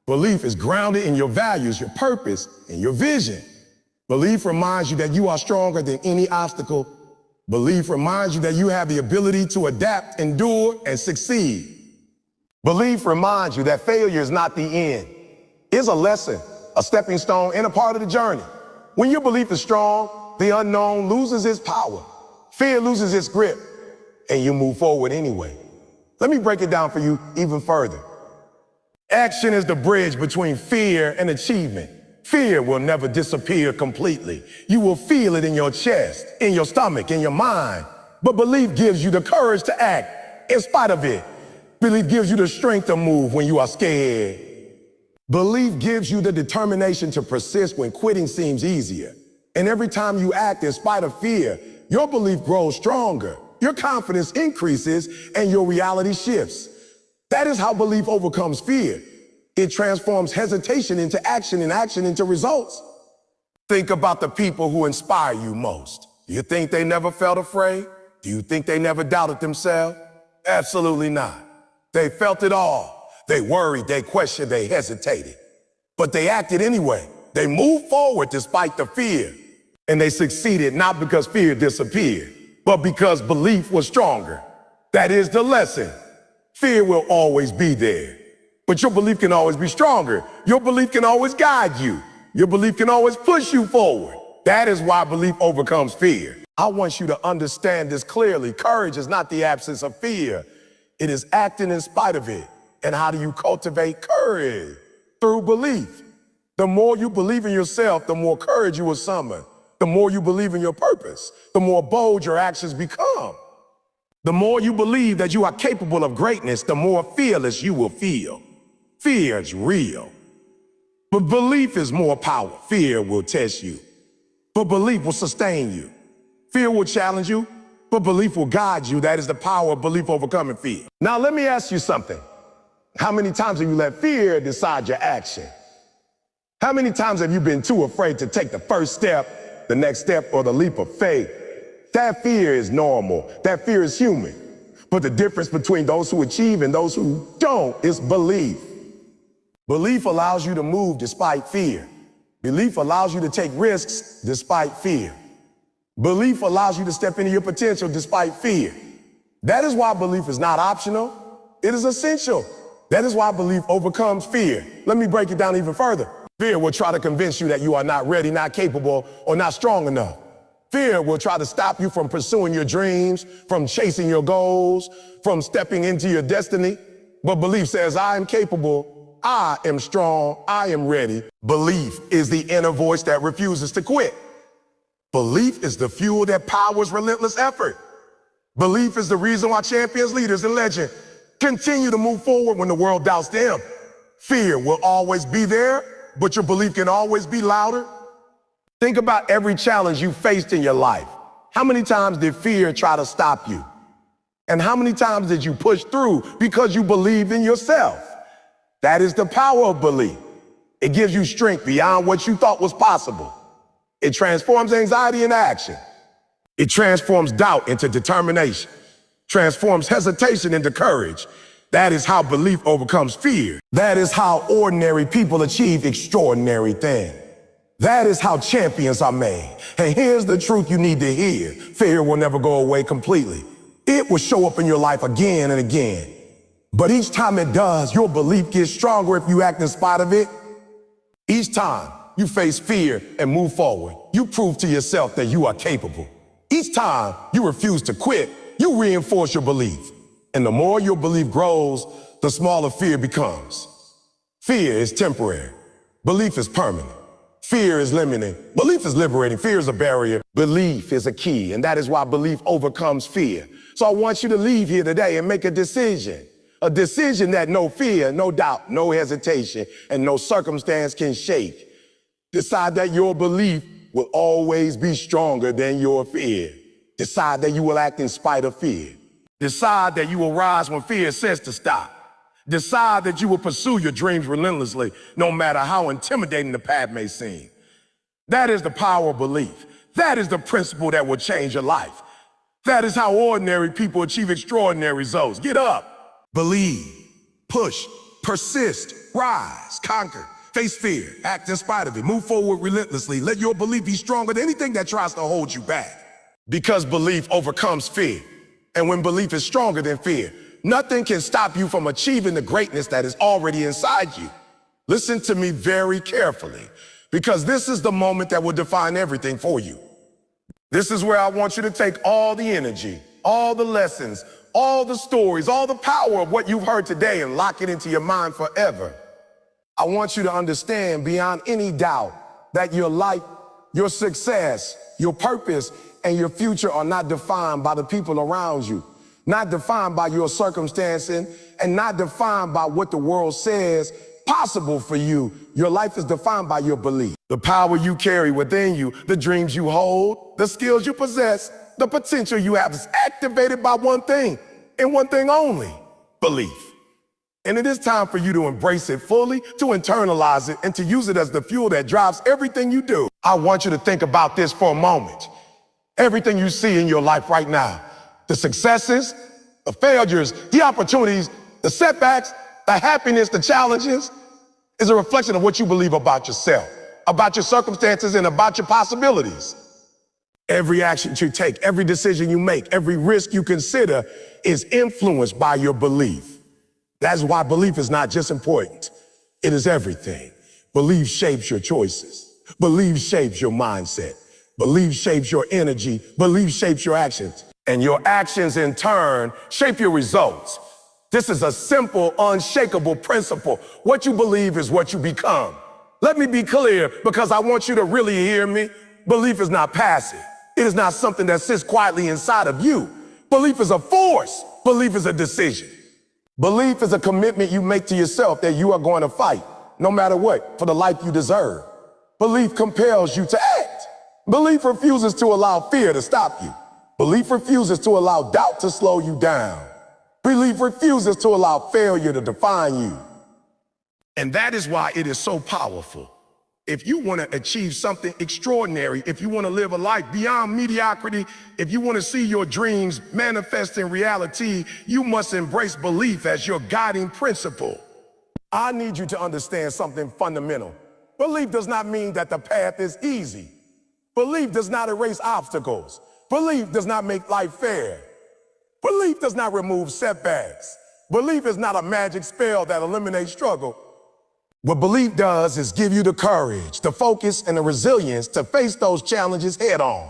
Belief is grounded in your values, your purpose, and your vision. Belief reminds you that you are stronger than any obstacle. Belief reminds you that you have the ability to adapt, endure, and succeed. Belief reminds you that failure is not the end. It's a lesson, a stepping stone, and a part of the journey. When your belief is strong, the unknown loses its power. Fear loses its grip, and you move forward anyway. Let me break it down for you even further. Action is the bridge between fear and achievement. Fear will never disappear completely. You will feel it in your chest, in your stomach, in your mind. But belief gives you the courage to act in spite of it. Belief gives you the strength to move when you are scared. Belief gives you the determination to persist when quitting seems easier. And every time you act in spite of fear, your belief grows stronger. Your confidence increases and your reality shifts. That is how belief overcomes fear. It transforms hesitation into action and action into results. Think about the people who inspire you most. Do you think they never felt afraid? Do you think they never doubted themselves? Absolutely not. They felt it all. They worried, they questioned, they hesitated. But they acted anyway. They moved forward despite the fear. And they succeeded not because fear disappeared, but because belief was stronger. That is the lesson. Fear will always be there. But your belief can always be stronger. Your belief can always guide you. Your belief can always push you forward. That is why belief overcomes fear. I want you to understand this clearly. Courage is not the absence of fear. It is acting in spite of it. And how do you cultivate courage? Through belief. The more you believe in yourself, the more courage you will summon. The more you believe in your purpose, the more bold your actions become. The more you believe that you are capable of greatness, the more fearless you will feel. Fear is real, but belief is more powerful. Fear will test you, but belief will sustain you. Fear will challenge you, but belief will guide you. That is the power of belief overcoming fear. Now let me ask you something. How many times have you let fear decide your action? How many times have you been too afraid to take the first step, the next step, or the leap of faith? That fear is normal. That fear is human. But the difference between those who achieve and those who don't is belief. Belief allows you to move despite fear. Belief allows you to take risks despite fear. Belief allows you to step into your potential despite fear. That is why belief is not optional. It is essential. That is why belief overcomes fear. Let me break it down even further. Fear will try to convince you that you are not ready, not capable, or not strong enough. Fear will try to stop you from pursuing your dreams, from chasing your goals, from stepping into your destiny. But belief says, I am capable, I am strong, I am ready. Belief is the inner voice that refuses to quit. Belief is the fuel that powers relentless effort. Belief is the reason why champions, leaders, and legends continue to move forward when the world doubts them. Fear will always be there, but your belief can always be louder. Think about every challenge you faced in your life. How many times did fear try to stop you? And how many times did you push through because you believed in yourself? That is the power of belief. It gives you strength beyond what you thought was possible. It transforms anxiety into action. It transforms doubt into determination, transforms hesitation into courage. That is how belief overcomes fear. That is how ordinary people achieve extraordinary things. That is how champions are made. And here's the truth you need to hear. Fear will never go away completely. It will show up in your life again and again. But each time it does, your belief gets stronger if you act in spite of it. Each time you face fear and move forward, you prove to yourself that you are capable. Each time you refuse to quit, you reinforce your belief. And the more your belief grows, the smaller fear becomes. Fear is temporary. Belief is permanent. Fear is limiting. Belief is liberating. Fear is a barrier. Belief is a key, and that is why belief overcomes fear. So I want you to leave here today and make a decision. A decision that no fear, no doubt, no hesitation, and no circumstance can shake. Decide that your belief will always be stronger than your fear. Decide that you will act in spite of fear. Decide that you will rise when fear says to stop. Decide that you will pursue your dreams relentlessly, no matter how intimidating the path may seem. That is the power of belief. That is the principle that will change your life. That is how ordinary people achieve extraordinary results. Get up, believe, push, persist, rise, conquer, face fear, act in spite of it, move forward relentlessly. Let your belief be stronger than anything that tries to hold you back. Because belief overcomes fear. And when belief is stronger than fear, nothing can stop you from achieving the greatness that is already inside you. Listen to me very carefully, because this is the moment that will define everything for you. This is where I want you to take all the energy, all the lessons, all the stories, all the power of what you've heard today and lock it into your mind forever. I want you to understand beyond any doubt that your life, your success, your purpose, and your future are not defined by the people around you, not defined by your circumstances, and not defined by what the world says possible for you. Your life is defined by your belief. The power you carry within you, the dreams you hold, the skills you possess, the potential you have is activated by one thing, and one thing only: belief. And it is time for you to embrace it fully, to internalize it, and to use it as the fuel that drives everything you do. I want you to think about this for a moment. Everything you see in your life right now, the successes, the failures, the opportunities, the setbacks, the happiness, the challenges, is a reflection of what you believe about yourself, about your circumstances, and about your possibilities. Every action you take, every decision you make, every risk you consider is influenced by your belief. That's why belief is not just important, it is everything. Belief shapes your choices. Belief shapes your mindset. Belief shapes your energy. Belief shapes your actions. And your actions, in turn, shape your results. This is a simple, unshakable principle. What you believe is what you become. Let me be clear because I want you to really hear me. Belief is not passive. It is not something that sits quietly inside of you. Belief is a force. Belief is a decision. Belief is a commitment you make to yourself that you are going to fight, no matter what, for the life you deserve. Belief compels you to act. Belief refuses to allow fear to stop you. Belief refuses to allow doubt to slow you down. Belief refuses to allow failure to define you. And that is why it is so powerful. If you want to achieve something extraordinary, if you want to live a life beyond mediocrity, if you want to see your dreams manifest in reality, you must embrace belief as your guiding principle. I need you to understand something fundamental. Belief does not mean that the path is easy. Belief does not erase obstacles. Belief does not make life fair. Belief does not remove setbacks. Belief is not a magic spell that eliminates struggle. What belief does is give you the courage, the focus, and the resilience to face those challenges head on.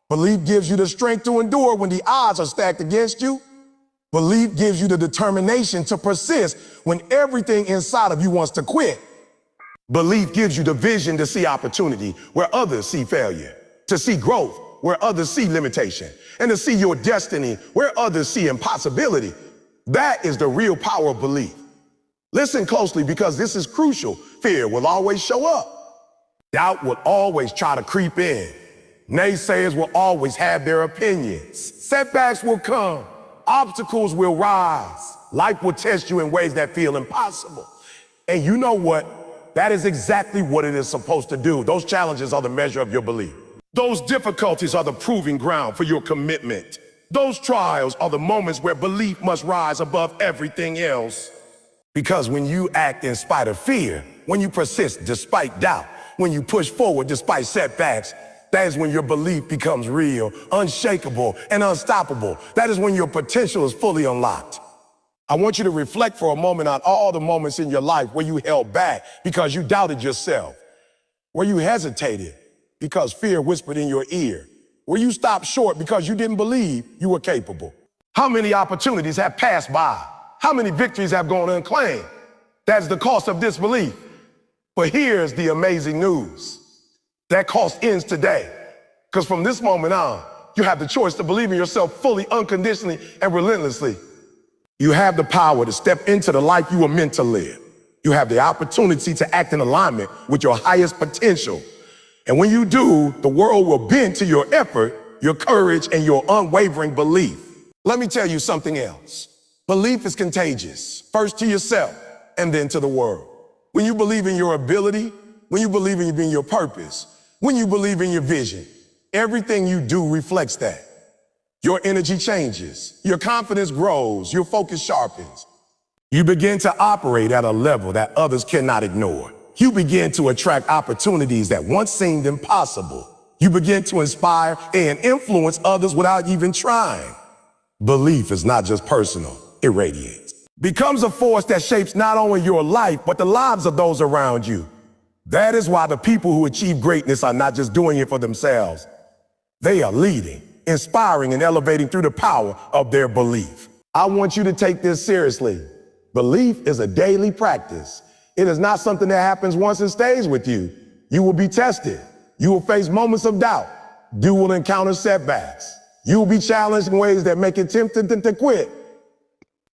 Belief gives you the strength to endure when the odds are stacked against you. Belief gives you the determination to persist when everything inside of you wants to quit. Belief gives you the vision to see opportunity where others see failure, to see growth where others see limitation, and to see your destiny where others see impossibility. That is the real power of belief. Listen closely because this is crucial. Fear will always show up. Doubt will always try to creep in. Naysayers will always have their opinions. Setbacks will come. Obstacles will rise. Life will test you in ways that feel impossible. And you know what? That is exactly what it is supposed to do. Those challenges are the measure of your belief. Those difficulties are the proving ground for your commitment. Those trials are the moments where belief must rise above everything else. Because when you act in spite of fear, when you persist despite doubt, when you push forward despite setbacks, that is when your belief becomes real, unshakable, and unstoppable. That is when your potential is fully unlocked. I want you to reflect for a moment on all the moments in your life where you held back because you doubted yourself, where you hesitated because fear whispered in your ear, where you stopped short because you didn't believe you were capable. How many opportunities have passed by? How many victories have gone unclaimed? That's the cost of disbelief. But here's the amazing news. That cost ends today. Because from this moment on, you have the choice to believe in yourself fully, unconditionally, and relentlessly. You have the power to step into the life you were meant to live. You have the opportunity to act in alignment with your highest potential. And when you do, the world will bend to your effort, your courage, and your unwavering belief. Let me tell you something else. Belief is contagious, first to yourself and then to the world. When you believe in your ability, when you believe in your purpose, when you believe in your vision, everything you do reflects that. Your energy changes, your confidence grows, your focus sharpens. You begin to operate at a level that others cannot ignore. You begin to attract opportunities that once seemed impossible. You begin to inspire and influence others without even trying. Belief is not just personal. It radiates. Becomes a force that shapes not only your life, but the lives of those around you. That is why the people who achieve greatness are not just doing it for themselves. They are leading, inspiring, and elevating through the power of their belief. I want you to take this seriously. Belief is a daily practice. It is not something that happens once and stays with you. You will be tested. You will face moments of doubt. You will encounter setbacks. You will be challenged in ways that make it tempting to quit.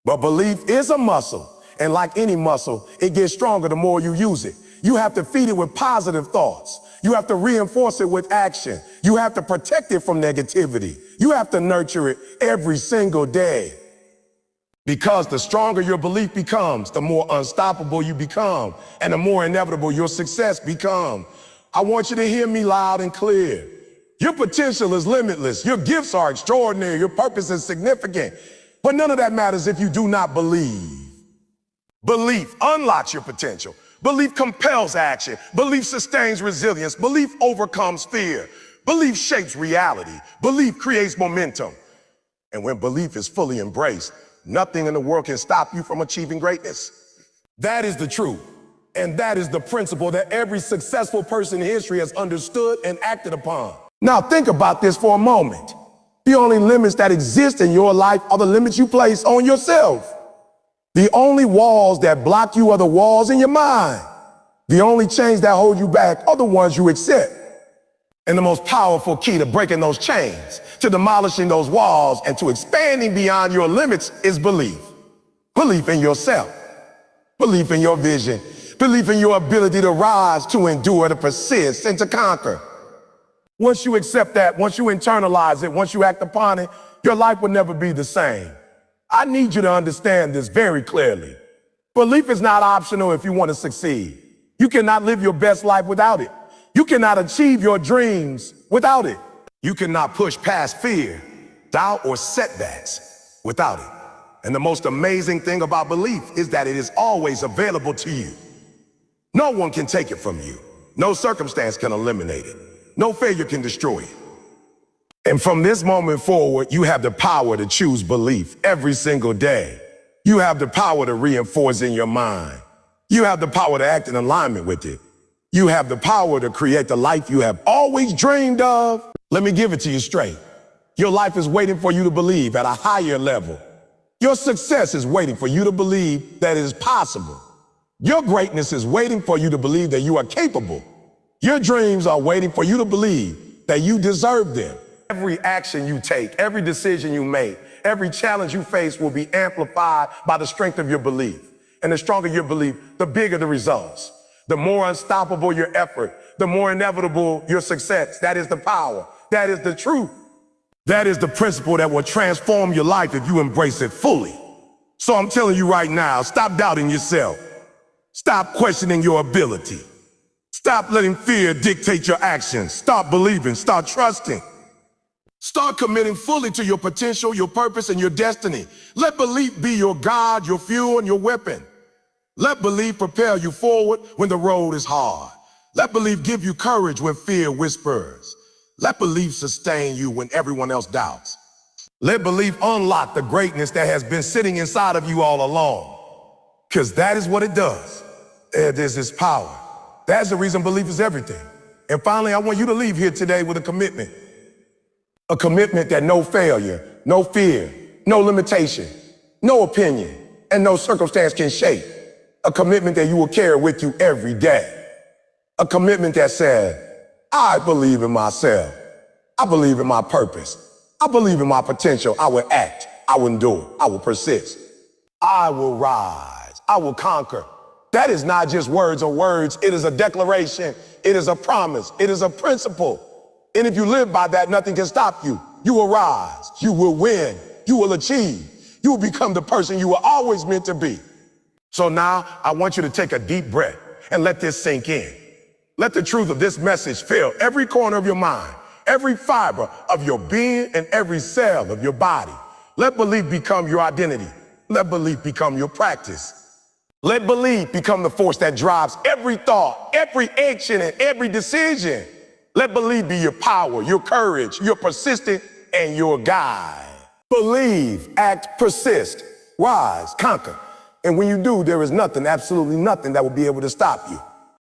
But belief is a muscle, and like any muscle, it gets stronger the more you use it. You have to feed it with positive thoughts. You have to reinforce it with action. You have to protect it from negativity. You have to nurture it every single day. Because the stronger your belief becomes, the more unstoppable you become, and the more inevitable your success becomes. I want you to hear me loud and clear. Your potential is limitless. Your gifts are extraordinary. Your purpose is significant. But none of that matters if you do not believe. Belief unlocks your potential. Belief compels action. Belief sustains resilience. Belief overcomes fear. Belief shapes reality. Belief creates momentum. And when belief is fully embraced, nothing in the world can stop you from achieving greatness. That is the truth. And that is the principle that every successful person in history has understood and acted upon. Now think about this for a moment. The only limits that exist in your life are the limits you place on yourself. The only walls that block you are the walls in your mind. The only chains that hold you back are the ones you accept. And the most powerful key to breaking those chains, to demolishing those walls, and to expanding beyond your limits is belief. Belief in yourself. Belief in your vision. Belief in your ability to rise, to endure, to persist, and to conquer. Once you accept that, once you internalize it, once you act upon it, your life will never be the same. I need you to understand this very clearly. Belief is not optional if you want to succeed. You cannot live your best life without it. You cannot achieve your dreams without it. You cannot push past fear, doubt, or setbacks without it. And the most amazing thing about belief is that it is always available to you. No one can take it from you. No circumstance can eliminate it. No failure can destroy it. And from this moment forward, you have the power to choose belief every single day. You have the power to reinforce in your mind. You have the power to act in alignment with it. You have the power to create the life you have always dreamed of. Let me give it to you straight. Your life is waiting for you to believe at a higher level. Your success is waiting for you to believe that it is possible. Your greatness is waiting for you to believe that you are capable. Your dreams are waiting for you to believe that you deserve them. Every action you take, every decision you make, every challenge you face will be amplified by the strength of your belief. And the stronger your belief, the bigger the results. The more unstoppable your effort, the more inevitable your success. That is the power. That is the truth. That is the principle that will transform your life if you embrace it fully. So I'm telling you right now, stop doubting yourself. Stop questioning your ability. Stop letting fear dictate your actions. Start believing, start trusting. Start committing fully to your potential, your purpose, and your destiny. Let belief be your guide, your fuel, and your weapon. Let belief propel you forward when the road is hard. Let belief give you courage when fear whispers. Let belief sustain you when everyone else doubts. Let belief unlock the greatness that has been sitting inside of you all along. Because that is what it does. There's this power. That's the reason belief is everything. And finally, I want you to leave here today with a commitment. A commitment that no failure, no fear, no limitation, no opinion, and no circumstance can shake. A commitment that you will carry with you every day. A commitment that said, I believe in myself. I believe in my purpose. I believe in my potential. I will act. I will endure. I will persist. I will rise. I will conquer. That is not just words or words. It is a declaration. It is a promise. It is a principle. And if you live by that, nothing can stop you. You will rise. You will win. You will achieve. You will become the person you were always meant to be. So now I want you to take a deep breath and let this sink in. Let the truth of this message fill every corner of your mind, every fiber of your being, and every cell of your body. Let belief become your identity. Let belief become your practice. Let belief become the force that drives every thought, every action, and every decision. Let belief be your power, your courage, your persistence, and your guide. Believe, act, persist, rise, conquer. And when you do, there is nothing, absolutely nothing that will be able to stop you.